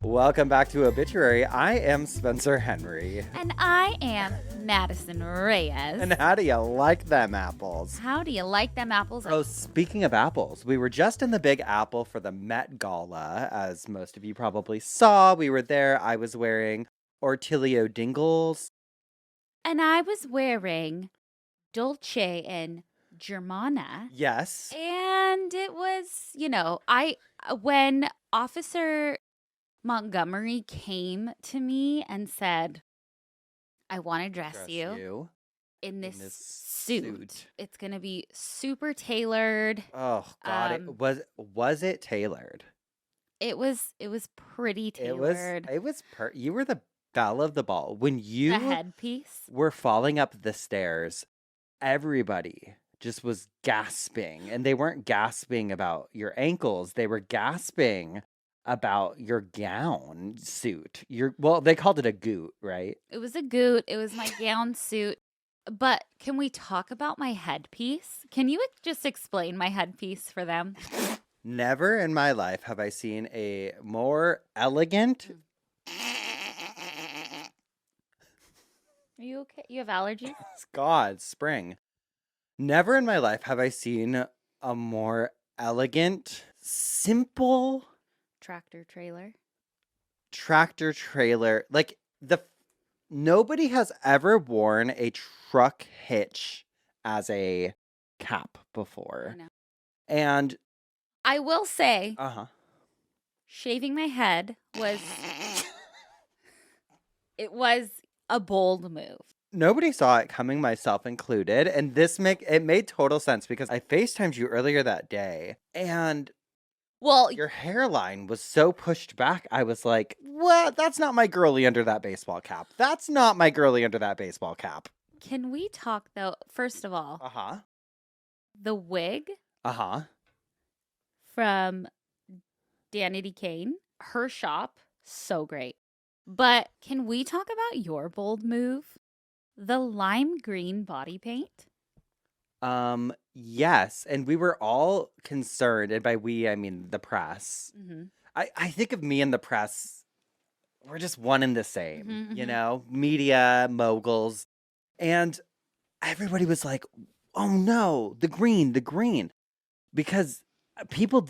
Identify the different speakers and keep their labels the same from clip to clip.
Speaker 1: Welcome back to Obituary. I am Spencer Henry.
Speaker 2: And I am Madison Reyes.
Speaker 1: And how do you like them apples?
Speaker 2: How do you like them apples?
Speaker 1: Oh, speaking of apples, we were just in the Big Apple for the Met Gala. As most of you probably saw, we were there. I was wearing Ortilio Dingles.
Speaker 2: And I was wearing Dolce and Germana.
Speaker 1: Yes.
Speaker 2: And it was, when Officer Montgomery came to me and said, I want to dress you in this suit. It's going to be super tailored.
Speaker 1: Oh, God. Was it tailored?
Speaker 2: It was pretty tailored.
Speaker 1: You were the belle of the ball. When you
Speaker 2: the headpiece
Speaker 1: were falling up the stairs, everybody just was gasping. And they weren't gasping about your ankles. They were gasping about your gown suit. They called it a goot, right?
Speaker 2: It was a goot. It was my gown suit. But can we talk about my headpiece? Can you just explain my headpiece for them?
Speaker 1: Never in my life have I seen a more elegant.
Speaker 2: Are you okay? You have allergies?
Speaker 1: God, spring. Never in my life have I seen a more elegant, simple
Speaker 2: tractor
Speaker 1: trailer. Like nobody has ever worn a truck hitch as a cap before.
Speaker 2: I know.
Speaker 1: And
Speaker 2: I will say,
Speaker 1: shaving
Speaker 2: my head was it was a bold move.
Speaker 1: Nobody saw it coming, myself included, and it made total sense because I FaceTimed you earlier that day, and your hairline was so pushed back. I was like, "What? That's not my girly under that baseball cap. That's not my girly under that baseball cap."
Speaker 2: Can we talk though? First of all, the wig, from Danity Kane, her shop, so great. But can we talk about your bold move? The lime green body paint?
Speaker 1: Yes. And we were all concerned. And by we, I mean the press.
Speaker 2: Mm-hmm.
Speaker 1: I think of me and the press, we're just one and the same, media moguls. And everybody was like, oh no, the green. Because people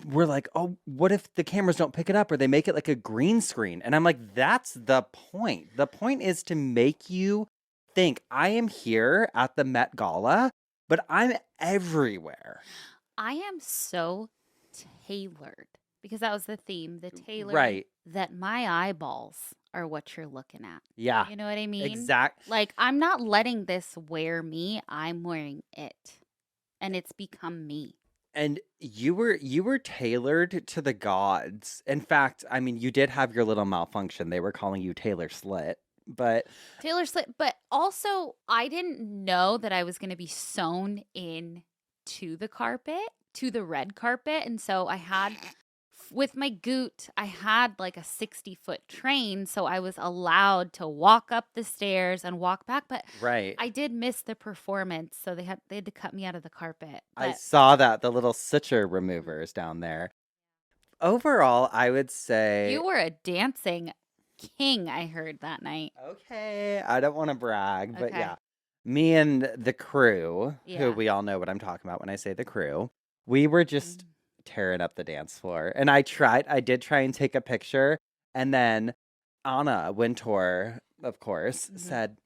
Speaker 1: were like, oh, what if the cameras don't pick it up or they make it like a green screen? And I'm like, that's the point. The point is to make you think I am here at the Met Gala, but I'm everywhere.
Speaker 2: I am so tailored because that was the theme, the tailored,
Speaker 1: right?
Speaker 2: That my eyeballs are what you're looking at.
Speaker 1: Yeah.
Speaker 2: You know what I mean?
Speaker 1: Exactly.
Speaker 2: Like, I'm not letting this wear me. I'm wearing it. And it's become me.
Speaker 1: And you were tailored to the gods. In fact, I mean, you did have your little malfunction. They were calling you Taylor Slit. But
Speaker 2: also I didn't know that I was going to be sewn in to the carpet, to the red carpet. And so I had, with my goot, I had like a 60-foot train. So I was allowed to walk up the stairs and walk back. But I did miss the performance. So they had to cut me out of the carpet.
Speaker 1: I saw that, the little suture removers down there. Overall, I would say
Speaker 2: you were a dancing king, I heard that night.
Speaker 1: Okay, I don't want to brag, but yeah. Me and the crew, who we all know what I'm talking about when I say the crew, we were just tearing up the dance floor. And I did try and take a picture. And then Anna Wintour, of course, said,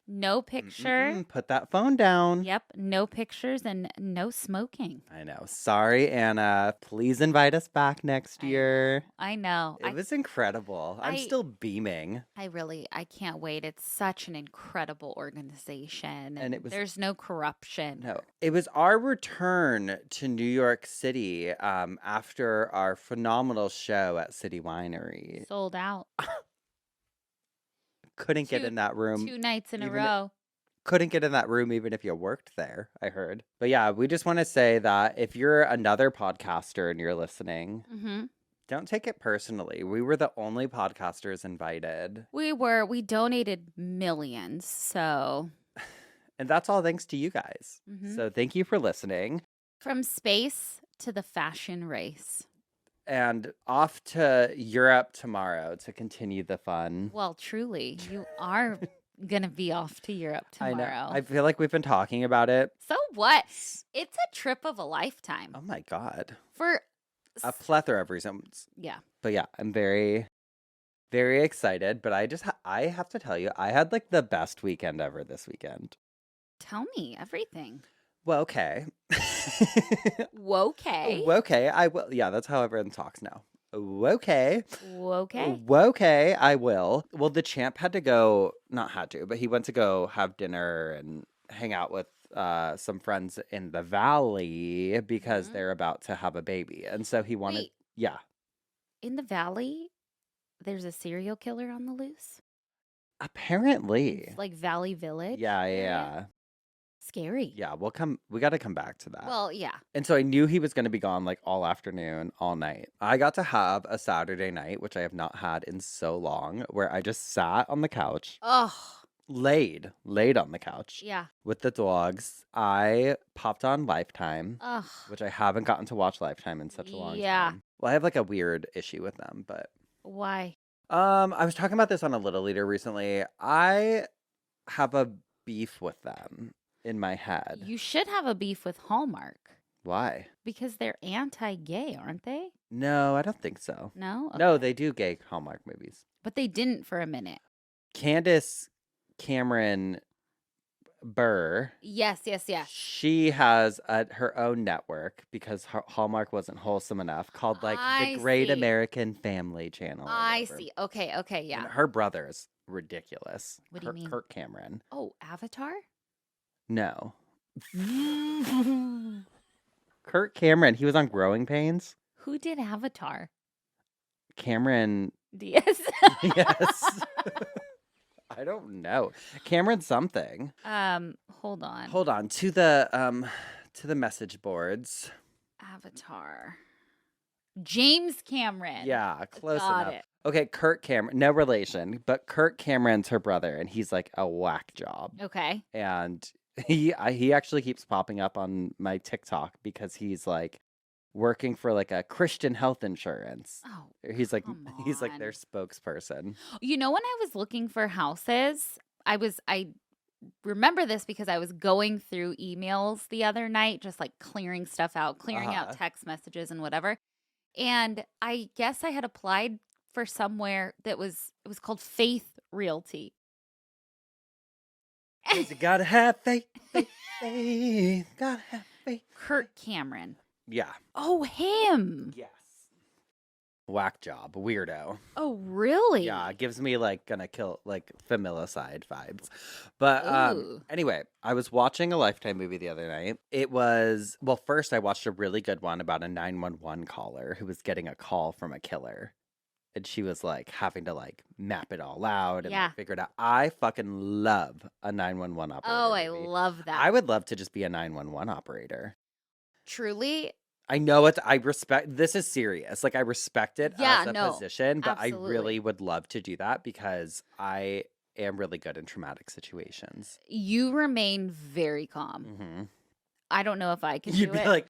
Speaker 2: no picture.
Speaker 1: Put that phone down.
Speaker 2: Yep. No pictures and no smoking.
Speaker 1: I know. Sorry, Anna. Please invite us back next year.
Speaker 2: I know.
Speaker 1: It was incredible. I'm still beaming.
Speaker 2: I can't wait. It's such an incredible organization.
Speaker 1: And
Speaker 2: there's no corruption.
Speaker 1: No. It was our return to New York City after our phenomenal show at City Winery.
Speaker 2: Sold out.
Speaker 1: Couldn't get in that room
Speaker 2: 2 nights in a row.
Speaker 1: Couldn't get in that room even if you worked there, I heard. But yeah, we just want to say that if you're another podcaster and you're listening, don't take it personally. We were the only podcasters invited.
Speaker 2: We donated millions, so.
Speaker 1: And that's all thanks to you guys. So thank you for listening.
Speaker 2: From space to the fashion race.
Speaker 1: and off to Europe tomorrow to continue the fun.
Speaker 2: Well, truly, you are going to be off to Europe
Speaker 1: I know.
Speaker 2: tomorrow.
Speaker 1: I feel like we've been talking about it.
Speaker 2: So what? It's a trip of a lifetime.
Speaker 1: Oh my God.
Speaker 2: For
Speaker 1: A plethora of reasons.
Speaker 2: yeah.
Speaker 1: But yeah, I'm very, very excited. But I have to tell you, I had like the best weekend ever this weekend.
Speaker 2: Tell me everything.
Speaker 1: Well, okay.
Speaker 2: Okay.
Speaker 1: Okay, I will. Yeah, that's how everyone talks now. Okay.
Speaker 2: Okay.
Speaker 1: Okay, I will. Well, the champ had to go, not had to, but he went to go have dinner and hang out with some friends in the valley because they're about to have a baby. And so he wanted,
Speaker 2: Wait,
Speaker 1: yeah,
Speaker 2: in the valley, there's a serial killer on the loose?
Speaker 1: apparently.
Speaker 2: It's like Valley Village?
Speaker 1: Yeah,
Speaker 2: area?
Speaker 1: yeah.
Speaker 2: Scary.
Speaker 1: Yeah, we got to come back to that.
Speaker 2: Well, yeah.
Speaker 1: And so I knew he was going to be gone like all afternoon, all night. I got to have a Saturday night, which I have not had in so long, where I just sat on the couch,
Speaker 2: Oh,
Speaker 1: laid on the couch
Speaker 2: yeah.
Speaker 1: with the dogs. I popped on Lifetime,
Speaker 2: Ugh.
Speaker 1: which I haven't gotten to watch Lifetime in such a long
Speaker 2: Yeah.
Speaker 1: time. Well, I have like a weird issue with them, but
Speaker 2: Why?
Speaker 1: I was talking about this on a Little Leader recently. I have a beef with them in my head.
Speaker 2: You should have a beef with Hallmark
Speaker 1: Why?
Speaker 2: because they're anti-gay, aren't they?
Speaker 1: No, I don't think so.
Speaker 2: No?
Speaker 1: No, they do gay Hallmark movies.
Speaker 2: But they didn't for a minute.
Speaker 1: Candace Cameron Burr,
Speaker 2: Yes.
Speaker 1: she has her own network because Hallmark wasn't wholesome enough, called like
Speaker 2: I
Speaker 1: the Great
Speaker 2: see.
Speaker 1: American Family Channel. or
Speaker 2: I
Speaker 1: whatever.
Speaker 2: see. Okay, yeah.
Speaker 1: And her brother's ridiculous.
Speaker 2: What do you mean?
Speaker 1: Kirk Cameron.
Speaker 2: Oh, Avatar?
Speaker 1: No. Kirk Cameron, he was on Growing Pains.
Speaker 2: Who did Avatar?
Speaker 1: Cameron,
Speaker 2: Diaz.
Speaker 1: yes. I don't know. Cameron something.
Speaker 2: Hold on.
Speaker 1: Hold on to the message boards.
Speaker 2: Avatar. James Cameron.
Speaker 1: Yeah, close
Speaker 2: Got
Speaker 1: enough.
Speaker 2: it.
Speaker 1: Okay, Kirk Cameron, no relation, but Kirk Cameron's her brother, and he's like a whack job.
Speaker 2: Okay.
Speaker 1: And he actually keeps popping up on my TikTok because he's like working for like a Christian health insurance.
Speaker 2: Oh,
Speaker 1: He's like
Speaker 2: come
Speaker 1: their
Speaker 2: on.
Speaker 1: spokesperson.
Speaker 2: You know, when I was looking for houses, I remember this because I was going through emails the other night, just like clearing stuff out, clearing out text messages and whatever. And I guess I had applied for somewhere that it was called Faith Realty.
Speaker 1: 'Cause you gotta have faith, faith, gotta have faith.
Speaker 2: Kurt Cameron.
Speaker 1: Yeah.
Speaker 2: Oh, him.
Speaker 1: Yes. Whack job, weirdo.
Speaker 2: Oh, really?
Speaker 1: Yeah, it gives me like gonna kill like familicide vibes. But
Speaker 2: Ooh.
Speaker 1: anyway, I was watching a Lifetime movie the other night. It was first I watched a really good one about a 911 caller who was getting a call from a killer. And she was like having to like map it all out and
Speaker 2: Yeah.
Speaker 1: like, figure it out. I fucking love a 911 operator.
Speaker 2: Oh, I
Speaker 1: movie.
Speaker 2: love that.
Speaker 1: I would love to just be a 911 operator.
Speaker 2: Truly.
Speaker 1: I know it. I respect. This is serious. Like I respect it
Speaker 2: Yeah,
Speaker 1: as a
Speaker 2: no,
Speaker 1: position, but I
Speaker 2: absolutely.
Speaker 1: really would love to do that because I am really good in traumatic situations.
Speaker 2: You remain very calm.
Speaker 1: Mm-hmm.
Speaker 2: I don't know if I can
Speaker 1: You'd
Speaker 2: do
Speaker 1: be
Speaker 2: it.
Speaker 1: like,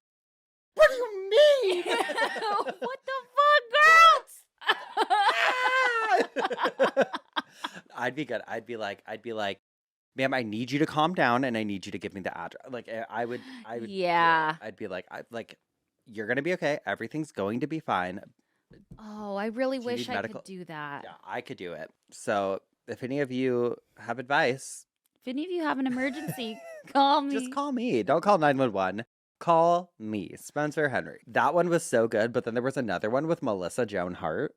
Speaker 1: "What do you mean?
Speaker 2: What the fuck, girl?"
Speaker 1: I'd be good. I'd be like, ma'am, I need you to calm down and I need you to give me the address. Like I would.
Speaker 2: Yeah.
Speaker 1: I'd be like, you're gonna be okay. Everything's going to be fine.
Speaker 2: Oh, I really
Speaker 1: Do you
Speaker 2: wish
Speaker 1: need
Speaker 2: I
Speaker 1: medical-
Speaker 2: could do that.
Speaker 1: Yeah, I could do it. So if any of you have advice,
Speaker 2: If any of you have an emergency, call me.
Speaker 1: just call me. Don't call 911. Call me, Spencer Henry. That one was so good, but then there was another one with Melissa Joan Hart,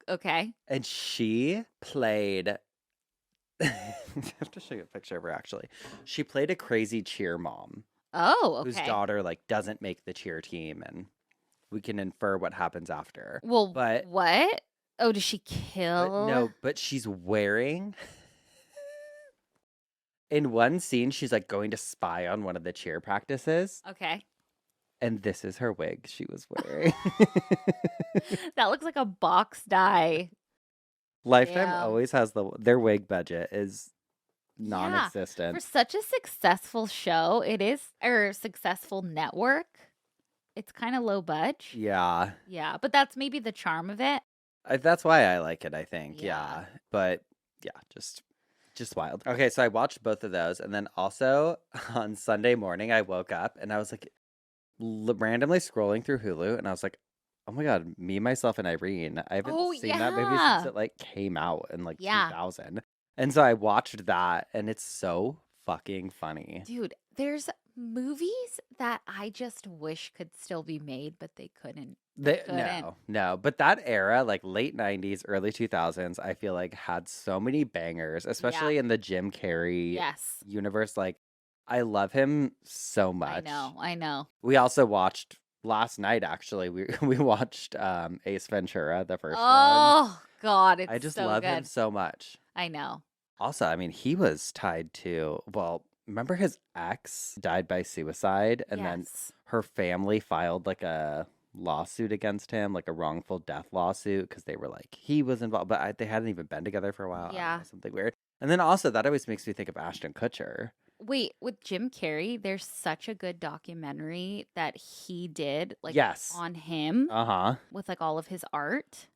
Speaker 2: Okay.
Speaker 1: and she played. I have to show you a picture of her. Actually, she played a crazy cheer mom
Speaker 2: Oh, okay.
Speaker 1: whose daughter like doesn't make the cheer team, and we can infer what happens after.
Speaker 2: Well,
Speaker 1: But-
Speaker 2: what? Oh, does she
Speaker 1: But
Speaker 2: kill?
Speaker 1: no, but she's wearing. In one scene, she's like going to spy on one of the cheer practices,
Speaker 2: Okay.
Speaker 1: and this is her wig she was wearing.
Speaker 2: That looks like a box dye.
Speaker 1: Lifetime
Speaker 2: Damn.
Speaker 1: always has their wig budget is
Speaker 2: Yeah,
Speaker 1: non-existent.
Speaker 2: For such a successful show, it is, or successful network, it's kind of low budge.
Speaker 1: Yeah.
Speaker 2: Yeah, but that's maybe the charm of it.
Speaker 1: That's why I like it, I think.
Speaker 2: Yeah.
Speaker 1: Yeah. But yeah, just wild. Okay, so I watched both of those, and then also on Sunday morning I woke up and I was like randomly scrolling through Hulu, and I was like, "Oh my God, Me, Myself, and Irene." I haven't
Speaker 2: Oh,
Speaker 1: seen that movie since
Speaker 2: yeah.
Speaker 1: it like came out in like
Speaker 2: Yeah.
Speaker 1: 2000. And so I watched that, and it's so fucking funny.
Speaker 2: Dude, there's movies that I just wish could still be made, but they couldn't. couldn't.
Speaker 1: No, but that era, like late 90s, early 2000s, I feel like had so many bangers, especially in the Jim Carrey
Speaker 2: Yes.
Speaker 1: universe. Like, I love him so much.
Speaker 2: I know.
Speaker 1: We also watched last night, actually, we watched Ace Ventura, the first one.
Speaker 2: Oh, God, it's
Speaker 1: I just
Speaker 2: so
Speaker 1: love
Speaker 2: good.
Speaker 1: him so much.
Speaker 2: I know.
Speaker 1: Also, I mean, he was tied to, well, remember his ex died by suicide, and then
Speaker 2: Yes.
Speaker 1: her family filed like a lawsuit against him, like a wrongful death lawsuit, because they were like, he was involved, but they hadn't even been together for a while. I don't
Speaker 2: Yeah.
Speaker 1: know, something weird. And then also, that always makes me think of Ashton Kutcher.
Speaker 2: Wait, with Jim Carrey, there's such a good documentary that he did, like,
Speaker 1: Yes.
Speaker 2: on him
Speaker 1: Uh-huh.
Speaker 2: with, like, all of his art.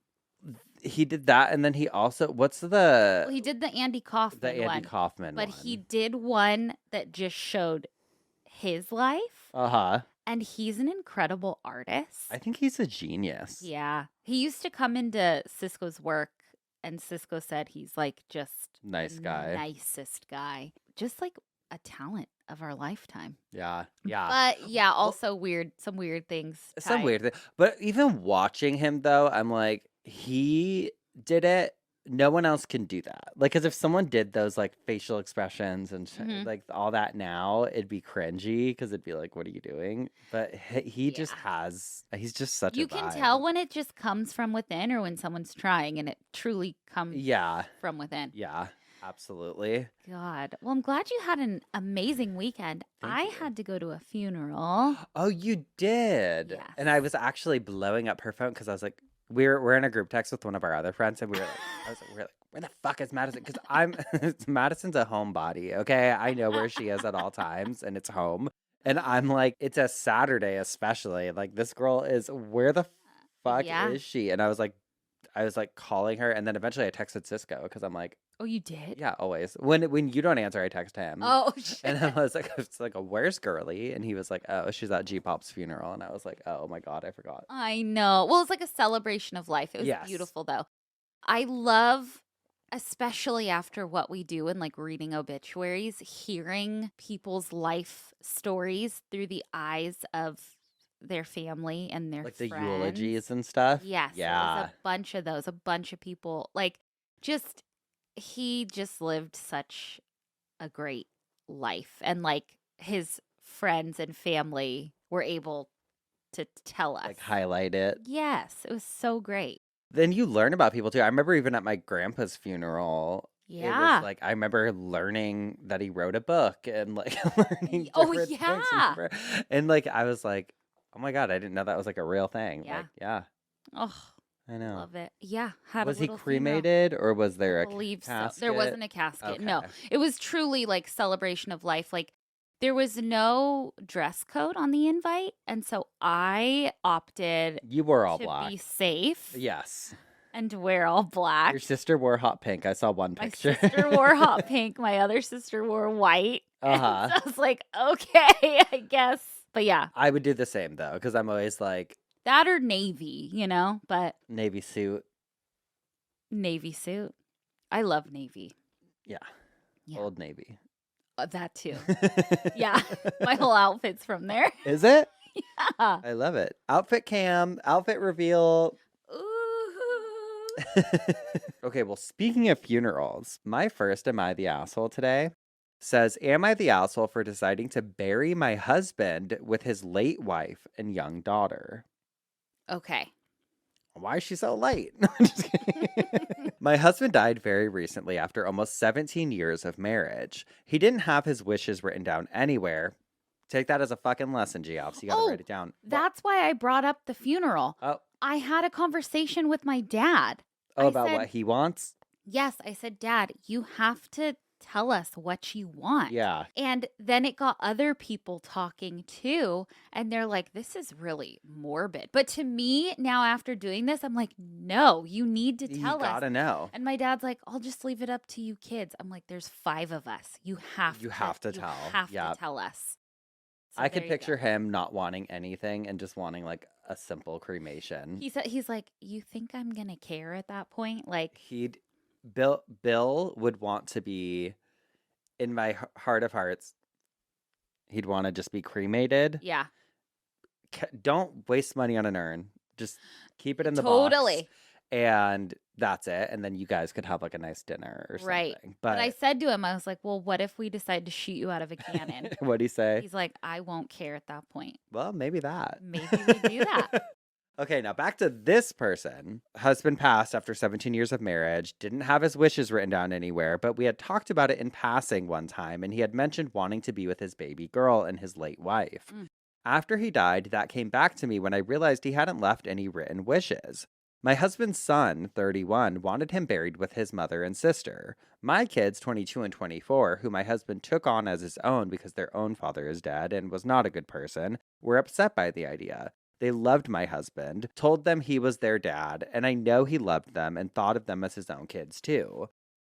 Speaker 1: He did that, and then he also, what's
Speaker 2: Well, he did the Andy Kaufman
Speaker 1: the Andy
Speaker 2: one,
Speaker 1: Kaufman
Speaker 2: but
Speaker 1: one?
Speaker 2: he did one that just showed his life,
Speaker 1: Uh-huh.
Speaker 2: and he's an incredible artist.
Speaker 1: I think he's a genius.
Speaker 2: Yeah. He used to come into Cisco's work, and Cisco said he's, like, just
Speaker 1: Nice
Speaker 2: the
Speaker 1: guy.
Speaker 2: nicest guy. Just, like, a talent of our lifetime.
Speaker 1: Yeah. Yeah.
Speaker 2: But, yeah, also some weird things.
Speaker 1: Some
Speaker 2: tied.
Speaker 1: weird thing. But even watching him, though, I'm like, he did it. No one else can do that. Like, because if someone did those, like, facial expressions and,
Speaker 2: Mhm.
Speaker 1: like, all that now, it'd be cringy because it'd be like, what are you doing? But he just he's just such
Speaker 2: You
Speaker 1: a
Speaker 2: can
Speaker 1: vibe.
Speaker 2: tell when it just comes from within or when someone's trying and it truly comes
Speaker 1: Yeah.
Speaker 2: from within.
Speaker 1: Yeah. Absolutely.
Speaker 2: God. Well, I'm glad you had an amazing weekend.
Speaker 1: Thank
Speaker 2: I
Speaker 1: you.
Speaker 2: had to go to a funeral.
Speaker 1: Oh, you did?
Speaker 2: Yes.
Speaker 1: And I was actually blowing up her phone because I was like, we're in a group text with one of our other friends, and we're like, where the fuck is Madison? Because Madison's a homebody, okay? I know where she is at all times, and it's home. And I'm like, it's a Saturday especially. Like, this girl is, where the fuck
Speaker 2: Yeah.
Speaker 1: is she? And I was like calling her, and then eventually I texted Cisco because I'm like,
Speaker 2: Oh, you did?
Speaker 1: yeah, always. When you don't answer, I text him.
Speaker 2: Oh, shit.
Speaker 1: And I was like, where's Girly? And he was like, oh, she's at G-Pop's funeral. And I was like, oh my God, I forgot.
Speaker 2: I know. Well, it's like a celebration of life. It was
Speaker 1: Yes.
Speaker 2: beautiful, though. I love, especially after what we do and like reading obituaries, hearing people's life stories through the eyes of their family and their
Speaker 1: Like the
Speaker 2: friends.
Speaker 1: eulogies and stuff.
Speaker 2: Yes.
Speaker 1: Yeah.
Speaker 2: It was a bunch of those, a bunch of people. Like, he just lived such a great life. And like his friends and family were able to tell us.
Speaker 1: Like highlight it.
Speaker 2: Yes, it was so great.
Speaker 1: Then you learn about people too. I remember even at my grandpa's funeral. It
Speaker 2: Yeah.
Speaker 1: was like, I remember learning that he wrote a book and like learning
Speaker 2: Oh,
Speaker 1: different things.
Speaker 2: yeah.
Speaker 1: And like, I was like, oh my God, I didn't know that was like a real thing.
Speaker 2: Yeah.
Speaker 1: Like, yeah,
Speaker 2: Oh,
Speaker 1: I know.
Speaker 2: love it. Yeah. Had
Speaker 1: Was
Speaker 2: a
Speaker 1: he
Speaker 2: little funeral.
Speaker 1: cremated or was there
Speaker 2: I
Speaker 1: a
Speaker 2: believe so.
Speaker 1: casket?
Speaker 2: There wasn't a casket. No,
Speaker 1: Okay.
Speaker 2: it was truly like celebration of life. Like there was no dress code on the invite, and so I opted
Speaker 1: You wore all
Speaker 2: to
Speaker 1: black.
Speaker 2: be safe
Speaker 1: Yes.
Speaker 2: and to wear all black.
Speaker 1: Your sister wore hot pink. I saw one
Speaker 2: My
Speaker 1: picture.
Speaker 2: sister wore hot pink. My other sister wore white.
Speaker 1: Uh-huh.
Speaker 2: So I was like, okay, I guess. But yeah,
Speaker 1: I would do the same though, because I'm always like
Speaker 2: that or navy, but
Speaker 1: navy suit.
Speaker 2: navy suit. I love navy.
Speaker 1: Yeah.
Speaker 2: Yeah.
Speaker 1: Old Navy.
Speaker 2: That too. Yeah. My whole outfit's from there.
Speaker 1: Is it?
Speaker 2: Yeah.
Speaker 1: I love it. Outfit cam, outfit reveal.
Speaker 2: Ooh.
Speaker 1: Okay, well, speaking of funerals, my first Am I the Asshole today says, am I the asshole for deciding to bury my husband with his late wife and young daughter?
Speaker 2: Okay.
Speaker 1: Why is she so late? No, I'm just kidding. My husband died very recently after almost 17 years of marriage. He didn't have his wishes written down anywhere. Take that as a fucking lesson, Geoffs. You gotta write it down.
Speaker 2: That's why I brought up the funeral.
Speaker 1: Oh,
Speaker 2: I had a conversation with my dad.
Speaker 1: oh,
Speaker 2: I
Speaker 1: about
Speaker 2: said-
Speaker 1: what he wants?
Speaker 2: Yes, I said, Dad, you have to tell us what you want.
Speaker 1: Yeah.
Speaker 2: And then it got other people talking too. And they're like, this is really morbid. But to me, now after doing this, I'm like, no, you need to
Speaker 1: You
Speaker 2: tell us.
Speaker 1: gotta know.
Speaker 2: And my dad's like, I'll just leave it up to you kids. I'm like, there's 5 of us. You have
Speaker 1: You
Speaker 2: to
Speaker 1: have to
Speaker 2: You
Speaker 1: tell.
Speaker 2: have
Speaker 1: Yeah.
Speaker 2: to tell us. So
Speaker 1: I could
Speaker 2: there you go.
Speaker 1: picture him not wanting anything and just wanting like a simple cremation.
Speaker 2: He said, he's like, you think I'm gonna care at that point? Like,
Speaker 1: Bill would want to be, in my heart of hearts, he'd want to just be cremated.
Speaker 2: yeah,
Speaker 1: Don't waste money on an urn. Just keep it in the
Speaker 2: totally.
Speaker 1: box. And that's it. And then you guys could have like a nice dinner or
Speaker 2: Right.
Speaker 1: something.
Speaker 2: But I said to him, I was like, well, what if we decide to shoot you out of a cannon?
Speaker 1: What'd he say?
Speaker 2: He's like, I won't care at that point.
Speaker 1: Well, maybe that.
Speaker 2: Maybe we do that.
Speaker 1: Okay, now back to this person. Husband passed after 17 years of marriage, didn't have his wishes written down anywhere, but we had talked about it in passing one time, and he had mentioned wanting to be with his baby girl and his late wife. After he died, that came back to me when I realized he hadn't left any written wishes. My husband's son, 31, wanted him buried with his mother and sister. My kids, 22 and 24, who my husband took on as his own because their own father is dead and was not a good person, were upset by the idea. They loved my husband, told them he was their dad, and I know he loved them and thought of them as his own kids too.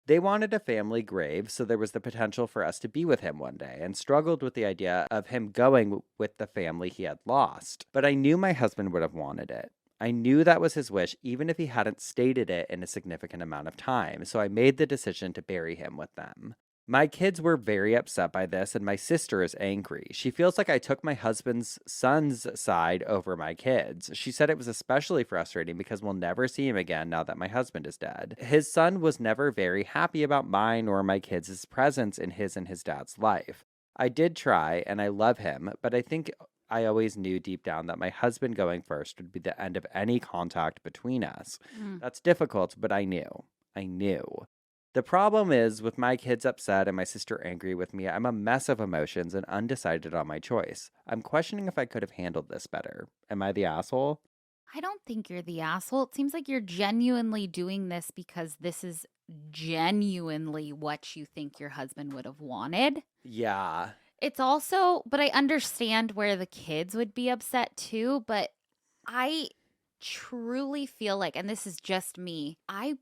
Speaker 1: They wanted a family grave, so there was the potential for us to be with him one day, and struggled with the idea of him going with the family he had lost. But I knew my husband would have wanted it. I knew that was his wish, even if he hadn't stated it in a significant amount of time, so I made the decision to bury him with them. My kids were very upset by this, and my sister is angry. She feels like I took my husband's son's side over my kids. She said it was especially frustrating because we'll never see him again now that my husband is dead. His son was never very happy about mine or my kids' presence in his and his dad's life. I did try, and I love him, but I think I always knew deep down that my husband going first would be the end of any contact between us. That's difficult, but I knew. I knew. The problem is, with my kids upset and my sister angry with me, I'm a mess of emotions and undecided on my choice. I'm questioning if I could have handled this better. Am I the asshole?
Speaker 2: I don't think you're the asshole. It seems like you're genuinely doing this because this is genuinely what you think your husband would have wanted.
Speaker 1: Yeah.
Speaker 2: It's also, but I understand where the kids would be upset too, but I truly feel like, and this is just me, I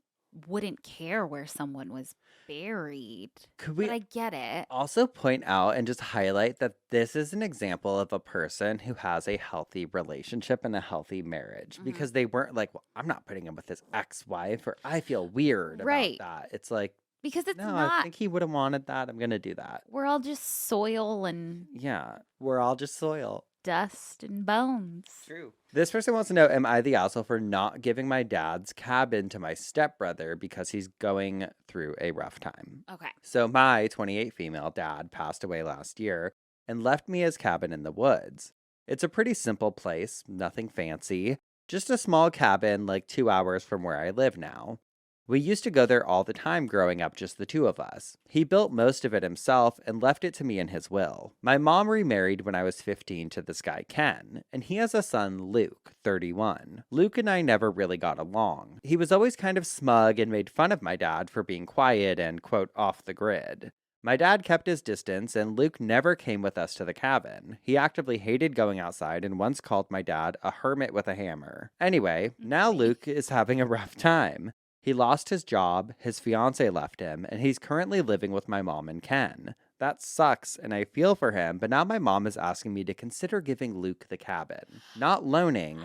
Speaker 2: wouldn't care where someone was buried.
Speaker 1: Could
Speaker 2: But
Speaker 1: we
Speaker 2: I get it.
Speaker 1: also point out and just highlight that this is an example of a person who has a healthy relationship and a healthy marriage, because they weren't like, well, I'm not putting him with his ex-wife, or I feel weird
Speaker 2: Right.
Speaker 1: about that. It's like,
Speaker 2: Because it's
Speaker 1: no, I
Speaker 2: not,
Speaker 1: think he would have wanted that. I'm going to do that.
Speaker 2: we're all just soil and
Speaker 1: Yeah, we're all just soil.
Speaker 2: dust and bones.
Speaker 1: True. This person wants to know, am I the asshole for not giving my dad's cabin to my stepbrother because he's going through a rough time?
Speaker 2: Okay.
Speaker 1: So my 28 female dad passed away last year and left me his cabin in the woods. It's a pretty simple place, nothing fancy, just a small cabin like 2 hours from where I live now. We used to go there all the time growing up, just the two of us. He built most of it himself and left it to me in his will. My mom remarried when I was 15 to this guy Ken, and he has a son, Luke, 31. Luke and I never really got along. He was always kind of smug and made fun of my dad for being quiet and, quote, off the grid. My dad kept his distance, and Luke never came with us to the cabin. He actively hated going outside and once called my dad a hermit with a hammer. Anyway, now Luke is having a rough time. He lost his job, his fiancée left him, and he's currently living with my mom and Ken. That sucks, and I feel for him, but now my mom is asking me to consider giving Luke the cabin. Not loaning,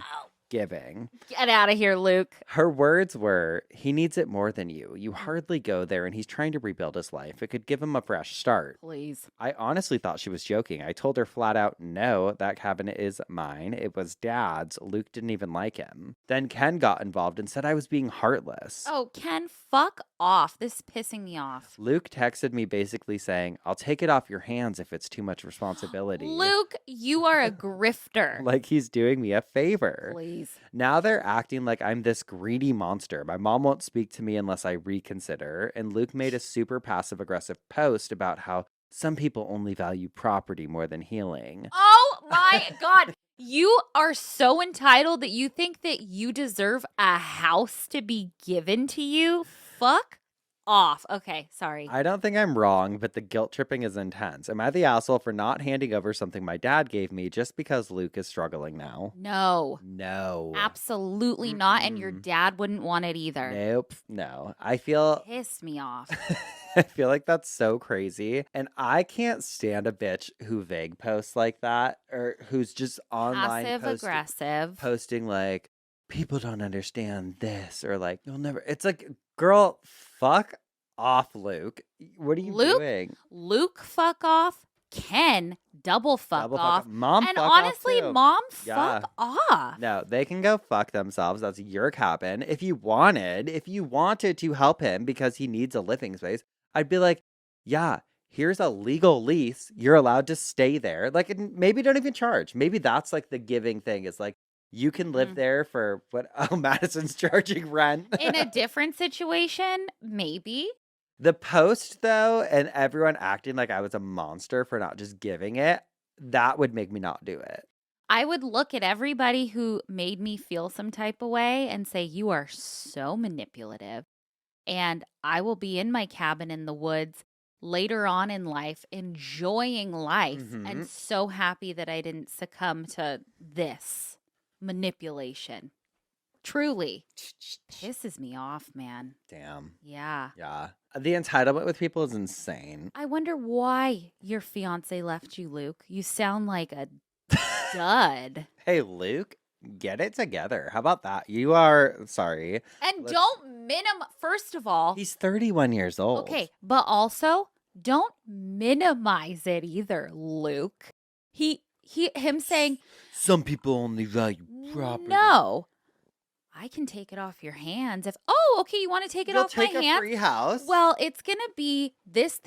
Speaker 1: giving.
Speaker 2: Get out of here, Luke.
Speaker 1: Her words were, he needs it more than you. You hardly go there, and he's trying to rebuild his life. It could give him a fresh start.
Speaker 2: Please.
Speaker 1: I honestly thought she was joking. I told her flat out, no, that cabin is mine. It was Dad's. Luke didn't even like him. Then Ken got involved and said I was being heartless.
Speaker 2: Oh, Ken, fuck off. This is pissing me off.
Speaker 1: Luke texted me basically saying, I'll take it off your hands if it's too much responsibility.
Speaker 2: Luke, you are a grifter.
Speaker 1: Like he's doing me a favor.
Speaker 2: Please.
Speaker 1: Now they're acting like I'm this greedy monster. My mom won't speak to me unless I reconsider. And Luke made a super passive-aggressive post about how some people only value property more than healing.
Speaker 2: Oh my God. You are so entitled that you think that you deserve a house to be given to you? Fuck off. Okay, sorry.
Speaker 1: I don't think I'm wrong, but the guilt tripping is intense. Am I the asshole for not handing over something my dad gave me just because Luke is struggling now?
Speaker 2: No.
Speaker 1: No.
Speaker 2: Absolutely not. And your dad wouldn't want it either.
Speaker 1: Nope. No. I feel
Speaker 2: Pissed me off.
Speaker 1: I feel like that's so crazy. And I can't stand a bitch who vague posts like that or who's just online
Speaker 2: Passive aggressive.
Speaker 1: posting like, people don't understand this or like, you'll never. It's like, girl, fuck off, Luke. What are you doing?
Speaker 2: Luke, fuck off. Ken, double fuck off.
Speaker 1: Mom,
Speaker 2: and
Speaker 1: fuck
Speaker 2: honestly,
Speaker 1: off too.
Speaker 2: Mom, fuck off.
Speaker 1: No, they can go fuck themselves. That's your cabin. If you wanted to help him because he needs a living space, I'd be like, yeah, here's a legal lease. You're allowed to stay there. Like, and maybe don't even charge. Maybe that's like the giving thing. Is like, you can live there for what? Oh, Madison's charging rent.
Speaker 2: In a different situation, maybe.
Speaker 1: The post, though, and everyone acting like I was a monster for not just giving it, that would make me not do it.
Speaker 2: I would look at everybody who made me feel some type of way and say, you are so manipulative. And I will be in my cabin in the woods later on in life, enjoying life, and so happy that I didn't succumb to this manipulation. Truly. Pisses me off, man.
Speaker 1: Damn.
Speaker 2: Yeah.
Speaker 1: Yeah. The entitlement with people is insane.
Speaker 2: I wonder why your fiance left you, Luke. You sound like a dud.
Speaker 1: Hey, Luke, get it together. How about that? You are, sorry.
Speaker 2: And don't first of all.
Speaker 1: He's 31 years old.
Speaker 2: Okay, but also don't minimize it either, Luke. Him saying.
Speaker 1: Some people only value property.
Speaker 2: No. I can take it off your hands. Okay, you want to take it off my hands?
Speaker 1: You'll take a free house?
Speaker 2: Well, it's going to be this,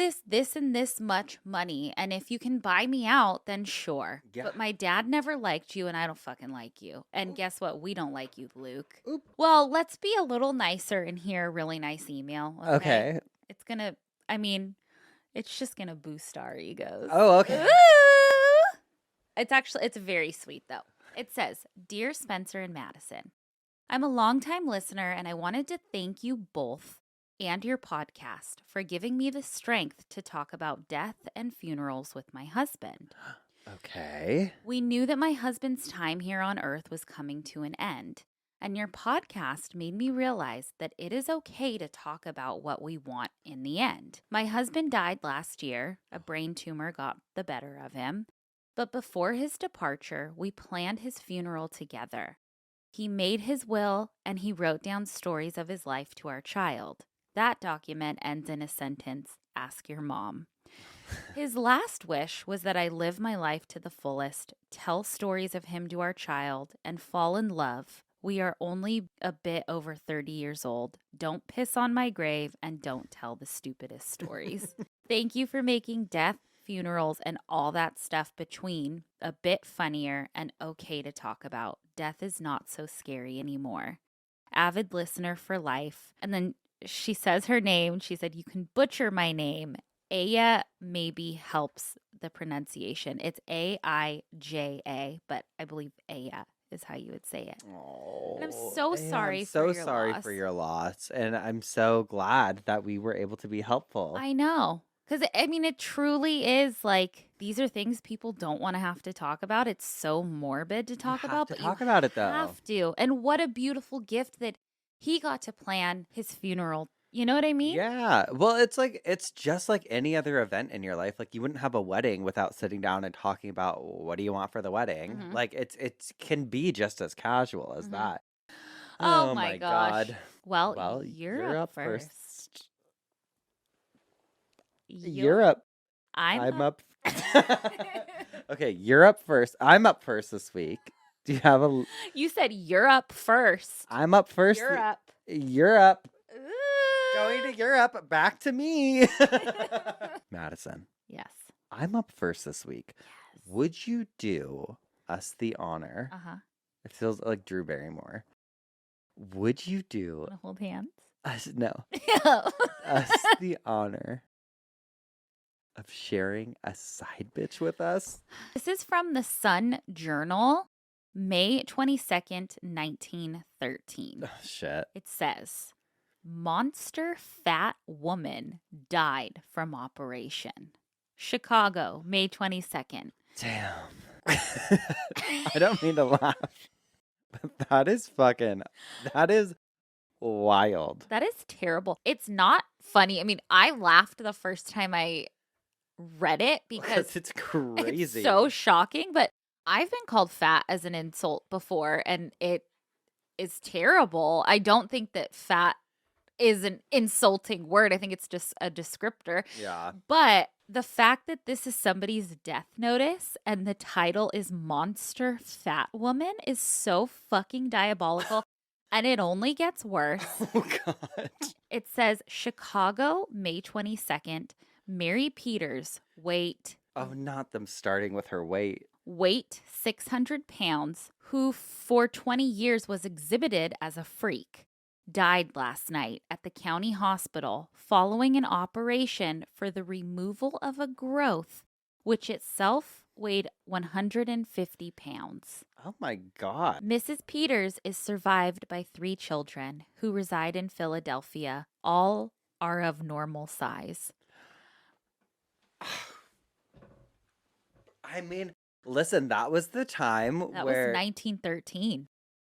Speaker 2: and this much money. And if you can buy me out, then sure. Yeah. But my dad never liked you, and I don't fucking like you. And guess what? We don't like you, Luke. Oop. Well, let's be a little nicer and hear a really nice email. Okay. It's going to, it's just going to boost our egos.
Speaker 1: Oh, okay.
Speaker 2: Ooh! It's very sweet, though. It says, Dear Spencer and Madison, I'm a longtime listener, and I wanted to thank you both and your podcast for giving me the strength to talk about death and funerals with my husband.
Speaker 1: Okay.
Speaker 2: We knew that my husband's time here on earth was coming to an end, and your podcast made me realize that it is okay to talk about what we want in the end. My husband died last year. A brain tumor got the better of him. But before his departure, we planned his funeral together. He made his will, and he wrote down stories of his life to our child. That document ends in a sentence, ask your mom. His last wish was that I live my life to the fullest, tell stories of him to our child, and fall in love. We are only a bit over 30 years old. Don't piss on my grave, and don't tell the stupidest stories. Thank you for making death, funerals, and all that stuff between a bit funnier and okay to talk about. Death is not so scary anymore. Avid listener for life. And then she says her name. She said, you can butcher my name. Aya maybe helps the pronunciation. It's Aija, but I believe Aya is how you would say it.
Speaker 1: Oh,
Speaker 2: and I'm so sorry
Speaker 1: for your loss. And I'm so glad that we were able to be helpful.
Speaker 2: I know. Because, it truly is like, these are things people don't want to have to talk about. It's so morbid to talk about.
Speaker 1: But talk about it, though.
Speaker 2: You have to. And what a beautiful gift that he got to plan his funeral. You know what I mean?
Speaker 1: Yeah. Well, it's just like any other event in your life. Like, you wouldn't have a wedding without sitting down and talking about what do you want for the wedding. Mm-hmm. Like, it can be just as casual as that.
Speaker 2: Oh my gosh. Well, you're up first.
Speaker 1: You're up. I'm up. Okay, you're up first. I'm up first this week. Do you have a...
Speaker 2: You said you're up first.
Speaker 1: I'm up first.
Speaker 2: You're up.
Speaker 1: You're up. Going to Europe. Back to me. Madison.
Speaker 2: Yes.
Speaker 1: I'm up first this week. Yes. Would you do us the honor?
Speaker 2: Uh-huh.
Speaker 1: It feels like Drew Barrymore. Would you do...
Speaker 2: Wanna hold hands?
Speaker 1: No. Us the honor of sharing a side bitch with us?
Speaker 2: This is from the Sun Journal, May 22nd, 1913.
Speaker 1: Oh, shit.
Speaker 2: It says, Monster fat woman died from operation. Chicago, May 22nd.
Speaker 1: Damn. I don't mean to laugh, but that is wild.
Speaker 2: That is terrible. It's not funny. I mean, I laughed the first time I read it because
Speaker 1: It's crazy.
Speaker 2: it's so shocking, but I've been called fat as an insult before, and it is terrible. I don't think that fat is an insulting word. I think it's just a descriptor.
Speaker 1: Yeah.
Speaker 2: But the fact that this is somebody's death notice and the title is Monster Fat Woman is so fucking diabolical. And it only gets worse.
Speaker 1: Oh, God.
Speaker 2: It says Chicago, May 22nd. Mary Peters, weight
Speaker 1: Oh, not them starting with her weight.
Speaker 2: 600 pounds, who for 20 years was exhibited as a freak, died last night at the county hospital following an operation for the removal of a growth, which itself weighed 150 pounds.
Speaker 1: Oh, my God.
Speaker 2: Mrs. Peters is survived by 3 children who reside in Philadelphia. All are of normal size.
Speaker 1: I mean, listen, that was the time
Speaker 2: That
Speaker 1: where
Speaker 2: was 1913.